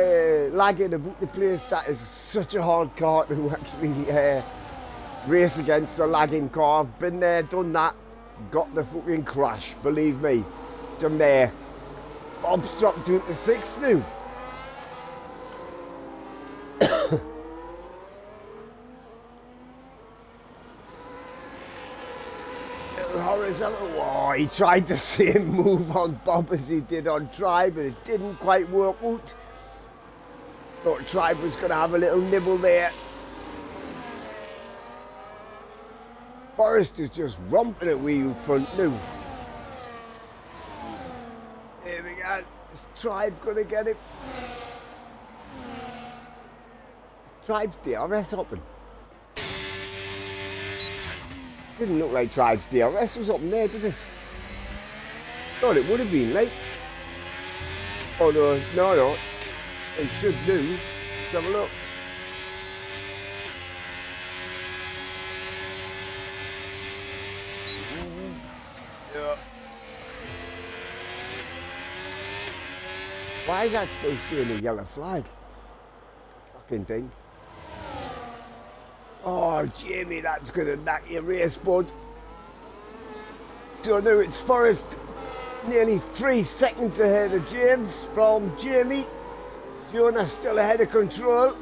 lagging about the place, that is such a hard car to actually race against a lagging car. I've been there, done that, got the fucking crash, believe me. From there. Bob's dropped into sixth now. Little horizontal. Oh, he tried the same move on Bob as he did on Tribe, but it didn't quite work out. Thought Tribe was going to have a little nibble there. Forrest is just romping at wheel front now. Here we go. Is Tribe gonna get him? Is Tribe's DRS open? Didn't look like Tribe's DRS was open there, did it? Thought it would have been, like. Oh no. It should do. Let's have a look. Yeah. Why is that still seeing a yellow flag? Fucking thing. Oh, Jamie, that's gonna knock your race, bud. So now it's Forrest nearly 3 seconds ahead of James from Jamie. Jonah still ahead of control.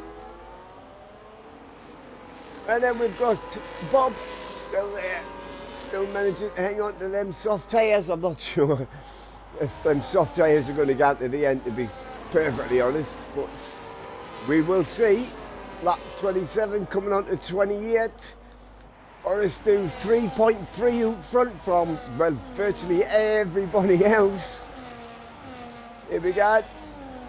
And then we've got Bob still there. Still managing to hang on to them soft tyres. I'm not sure if them soft tyres are going to get to the end, to be perfectly honest, but we will see. Lap 27 coming on to 28. Forrest do 3.3 out front from, well, virtually everybody else. Here we go.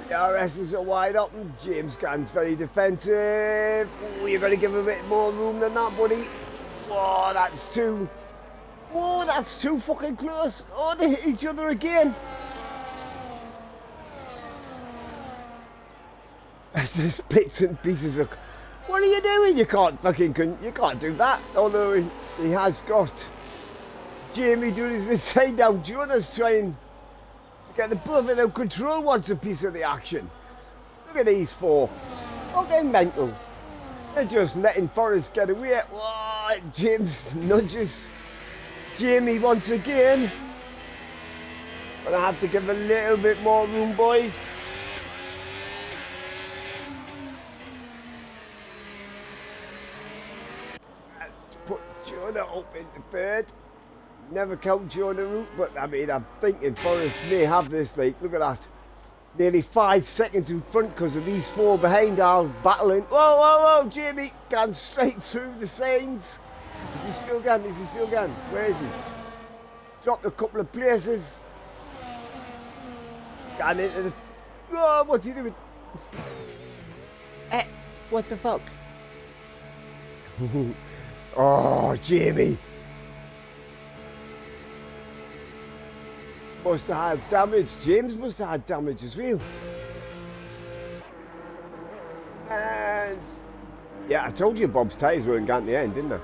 The RSs are wide open. James Gunn's very defensive. Ooh, you're going to give him a bit more room than that, buddy. Whoa, that's too... Whoa, that's too fucking close. Oh, they hit each other again. That's just bits and pieces of... What are you doing? You can't do that. Although he has got Jamie doing his inside down. Jonah's trying to get the both of them. Control wants a piece of the action. Look at these four. Fucking mental. They're just letting Forrest get away. Whoa, James nudges Jamie once again. Gonna have to give a little bit more room, boys. Let's put Jonah up into third. Never count Jonah out, but I mean, I'm thinking Forrest may have this. Like, look at that. Nearly 5 seconds in front because of these four behind are battling. Whoa, whoa, whoa, Jamie gone straight through the signs. Is he still gone? Is he still gone? Where is he? Dropped a couple of places. He's gone into the... Oh, what's he doing? What the fuck? Oh, Jamie. Must have had damage. James must have had damage as well. And... yeah, I told you Bob's tyres weren't going to the end, didn't I?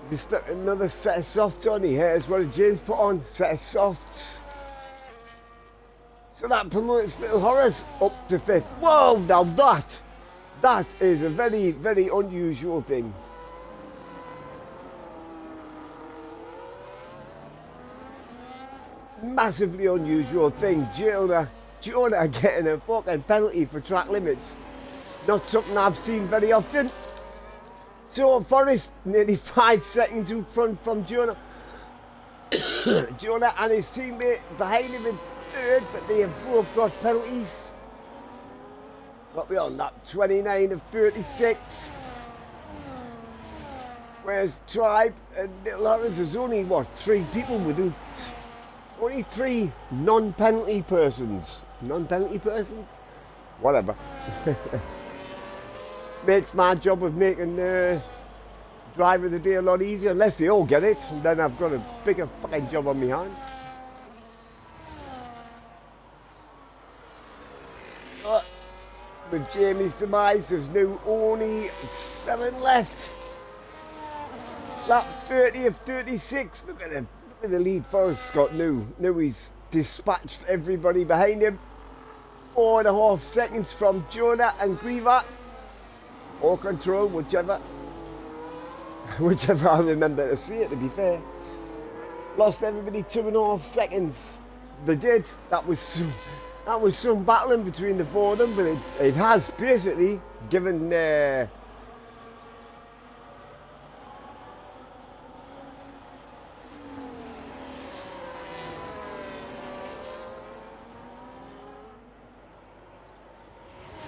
He's stuck another set of softs on. He has what did James put on? Set of softs. So that promotes Little Horace up to fifth. Whoa, now that is a very, very unusual thing. Massively unusual thing. Jonah getting a fucking penalty for track limits. Not something I've seen very often. So Forrest nearly 5 seconds in front from Jonah. Jonah and his teammate behind him in third, but they have both got penalties. What we on lap 29 of 36. Whereas Tribe and Little Others, there's only, what, 3 people without... Only 3 non-penalty persons. Non-penalty persons? Whatever. Makes my job of making drive of the day a lot easier, unless they all get it, and then I've got a bigger fucking job on my hands. But with Jamie's demise, there's now only 7 left. Lap 30 of 36. Look at the lead Forrest got now. Now he's dispatched everybody behind him. 4.5 seconds from Jonah and Griever. Or Control, whichever I remember to see it, to be fair. Lost everybody 2.5 seconds. They did. That was some battling between the 4 of them, but it has basically given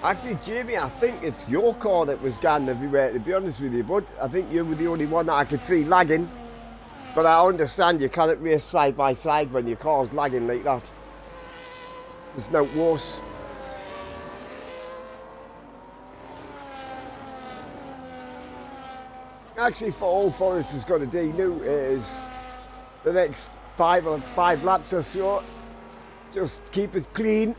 Actually, Jamie, I think it's your car that was going everywhere, to be honest with you, bud. I think you were the only one that I could see lagging. But I understand you cannot race side by side when your car's lagging like that. There's no worse. Actually, for all Forrest has got to do now is the next 5 laps or so, just keep it clean.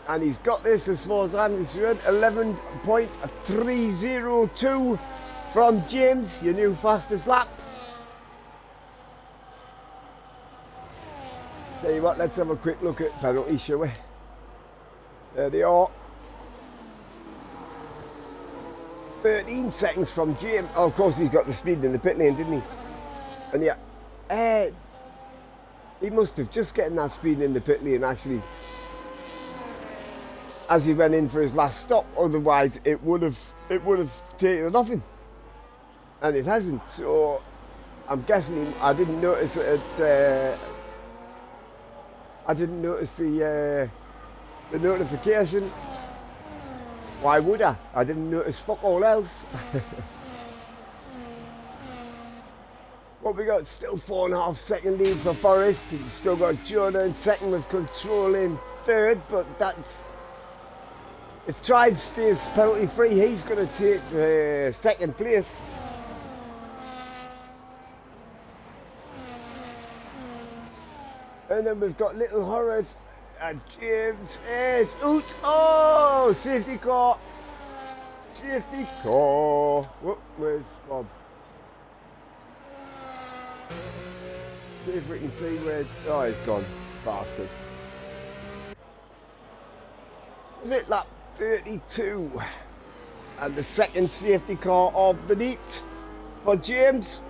And he's got this, as far as I'm concerned, 11.302 from James, your new fastest lap. Tell you what, let's have a quick look at penalties, shall we? There they are. 13 seconds from James. Oh, of course, he's got the speed in the pit lane, didn't he? And yeah, he must have just getting that speed in the pit lane, actually, as he went in for his last stop. Otherwise it would have taken it off him, and it hasn't. So I'm guessing I didn't notice it. I didn't notice the notification. Why would I? I didn't notice fuck all else. What we got? Still 4.5 second lead for Forrest. We've still got Jonah in second with Control in third, but that's... If Tribe stays penalty free, he's going to take second place. And then we've got Little Horrors and James is out. Oh, safety car. Safety car. Whoop, where's Bob? See if we can see where... Oh, he's gone. Bastard. Was it lap 32, and the second safety car of the night for James.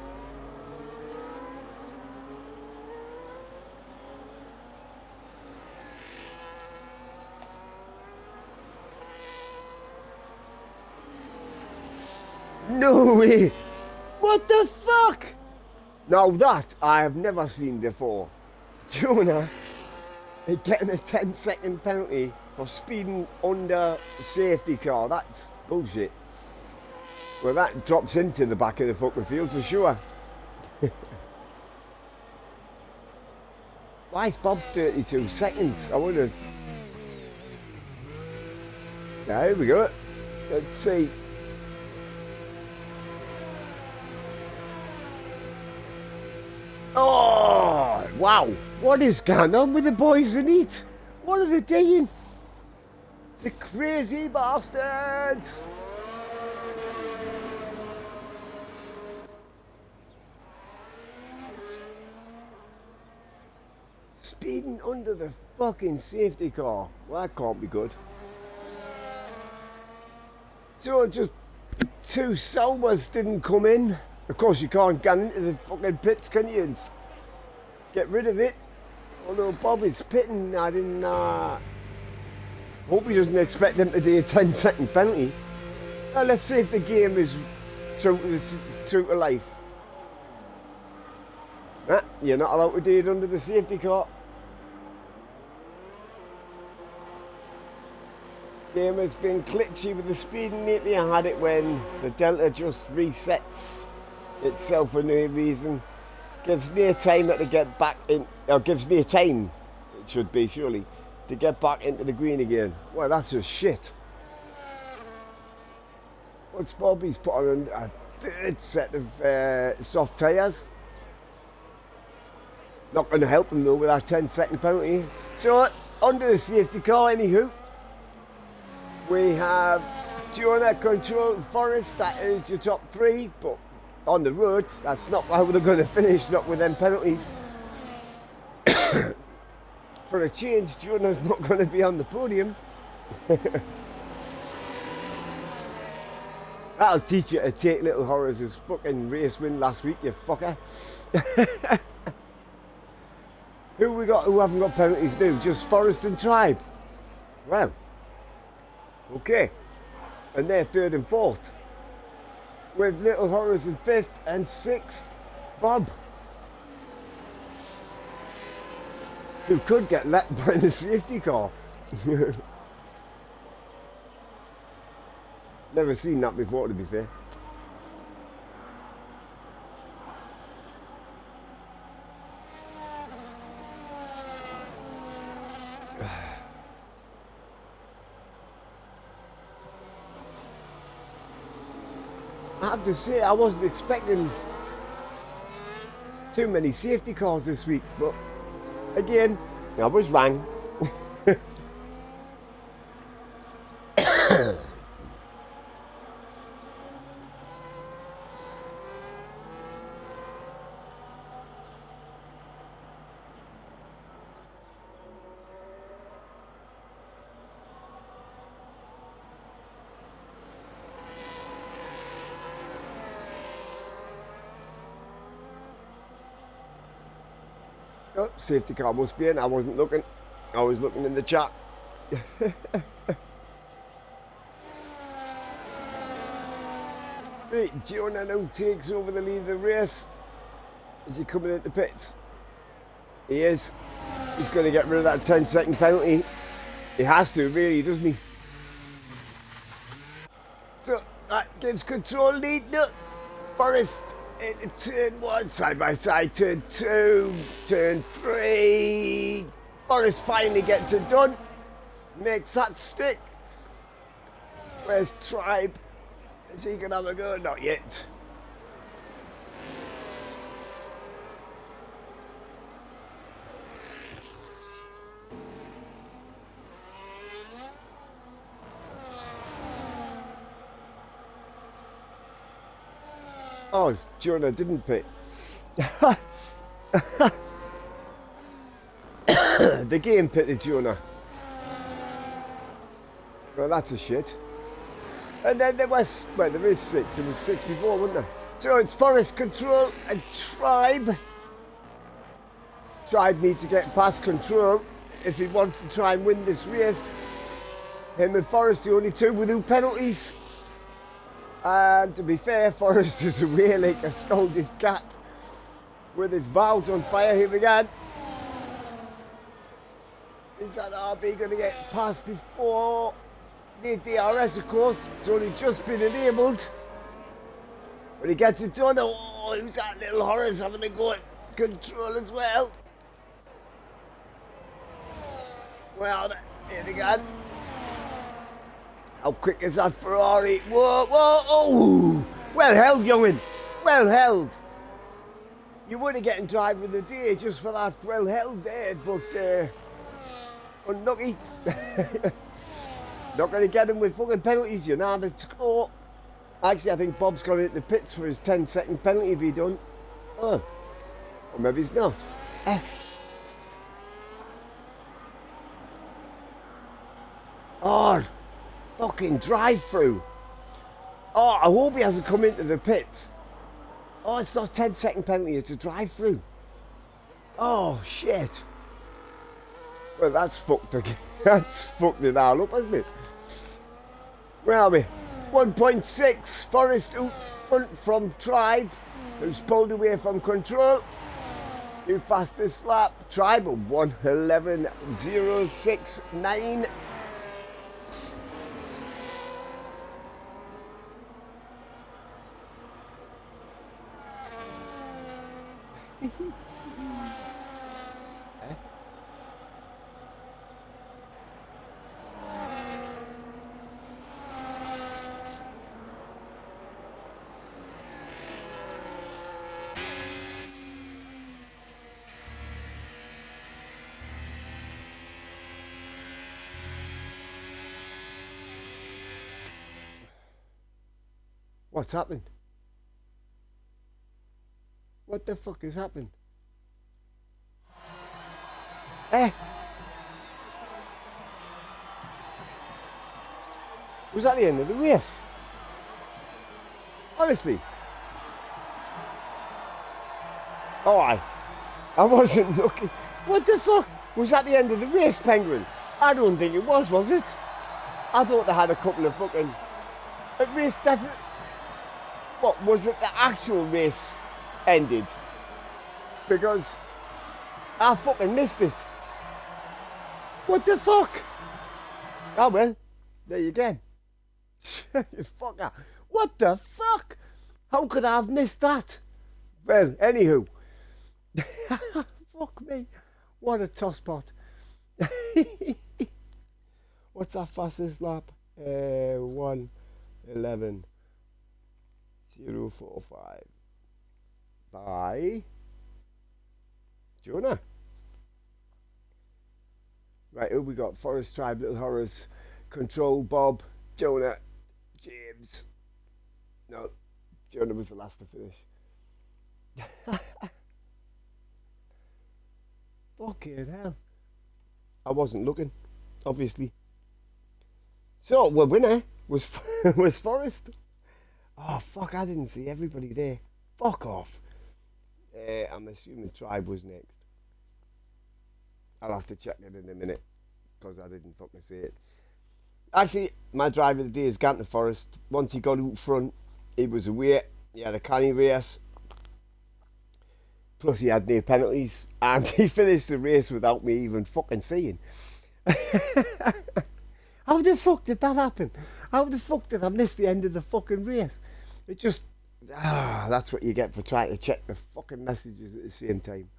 No way! What the fuck? Now that I have never seen before. Jonah getting a 10-second penalty for speeding under safety car. That's bullshit. Well, that drops into the back of the fucking field for sure. Why is Bob 32 seconds? I would have... Yeah, here we go. Let's see. Oh, wow. What is going on with the boys in it? What are they doing? The crazy bastards! Speeding under the fucking safety car. Well, that can't be good. So just 2 Salwas didn't come in. Of course you can't get into the fucking pits, can you? And get rid of it. Although Bob is pitting, I didn't hope he doesn't expect them to do a 10-second penalty. Now let's see if the game is true to life. You're not allowed to do it under the safety car. Game has been glitchy with the speeding lately. I had it when the Delta just resets itself for no reason. Gives near time to get back in, or gives near time, it should be surely, to get back into the green again. Well, that's just shit. What's Bobby's put on a third set of soft tyres? Not going to help him though with that 10-second penalty. So, under the safety car, anywho, we have Jonah, Control, Forest. That is your top three, but on the road, that's not how they're going to finish, not with them penalties. For a change, Jonah's not going to be on the podium. That'll teach you to take Little Horrors' fucking race win last week, you fucker. Who we got who haven't got penalties now? Just Forest and Tribe. Well, okay. And they're third and fourth. With Little Horrors in fifth and sixth, Bob. Who could get let by the safety car. Never seen that before, to be fair. I have to say, I wasn't expecting too many safety cars this week, but again, I was wrong. Oh, safety car must be in. I wasn't looking. I was looking in the chat. Right, Jonah now takes over the lead of the race. Is he coming into pits? He is. He's going to get rid of that 10-second penalty. He has to, really, doesn't he? So, that gives Control lead. No. Forest into turn 1, side by side, turn 2, turn 3. Forest finally gets it done. Makes that stick. Where's Tribe? Is he going to have a go? Not yet. Oh, Jonah didn't pit. The game pitted Jonah. Well, that's a shit. And then there was, well, there is 6. It was 6 before, wasn't there? So it's Forest, Control and Tribe. Tribe needs to get past Control if he wants to try and win this race. Him and Forest, the only two without penalties. And to be fair, Forest is away like a scolded cat with his valves on fire. Here we go. Is that RB going to get past before the DRS, of course? It's only just been enabled. But he gets it done. Oh, who's that? Little Horrors having a go at Control as well. Well, here they go. How quick is that Ferrari? Whoa, whoa, oh! Well held, young'un. Well held. You would have getting driver of the day just for that well held there, but unlucky. Not going to get him with fucking penalties, you know. The score. Actually, I think Bob's gone into the pits for his 10-second penalty if he done. Oh. Or maybe he's not. Oh. Fucking drive-through. Oh, I hope he hasn't come into the pits. Oh, it's not 10-second penalty, it's a drive-through. Oh, shit. Well, that's fucked again. That's fucked it all up, hasn't it? Where are we? 1.6. Forest out front from Tribe, who's pulled away from Control. New fastest lap. Tribe 1:11.069. Eh? What's happened? What the fuck has happened? Eh? Was that the end of the race? Honestly? Oh, I wasn't looking. What the fuck? Was that the end of the race, Penguin? I don't think it was it? I thought they had a couple of fucking... A race definitely... What, was it the actual race ended? Because I fucking missed it. What the fuck? Oh well, there you go. You fucker. What the fuck? How could I have missed that? Well, anywho. Fuck me. What a tosspot. What's that fastest lap? 1:11.045 by Jonah. Right, who we got? Forest Tribe, Little Horrors, Control, Bob, Jonah, James. No, Jonah was the last to finish. Fucking hell. I wasn't looking, obviously. So, the winner was was Forest. Oh, fuck, I didn't see everybody there. Fuck off. I'm assuming Tribe was next. I'll have to check it in a minute, because I didn't fucking see it. Actually, my driver of the day is Ganton Forest. Once he got out front, he was away. He had a canny race. Plus, he had no penalties. And he finished the race without me even fucking seeing. How the fuck did that happen? How the fuck did I miss the end of the fucking race? It just... that's what you get for trying to check the fucking messages at the same time.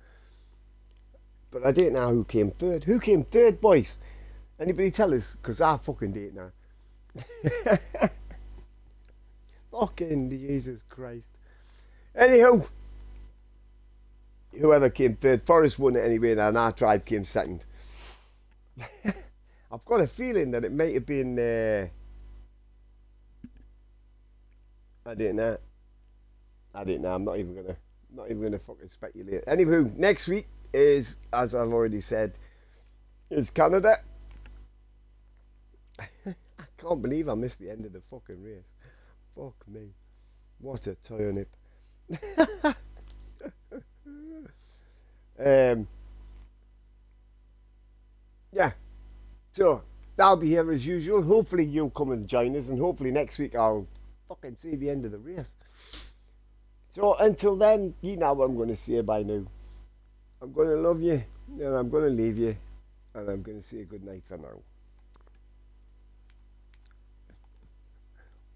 But I didn't know who came third. Who came third, boys? Anybody tell us? Because I fucking didn't know. Fucking Jesus Christ. Anyhow, whoever came third, Forrest won it anyway, and our Tribe came second. I've got a feeling that it might have been... I didn't know. I'm not even gonna fucking speculate. Anywho, next week is, as I've already said, is Canada. I can't believe I missed the end of the fucking race. Fuck me. What a turnip. Yeah. So, that'll be here as usual. Hopefully you'll come and join us, and hopefully next week I'll fucking see the end of the race. So, until then, you know what I'm going to say by now. I'm going to love you, and I'm going to leave you, and I'm going to say good night for now.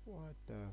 What the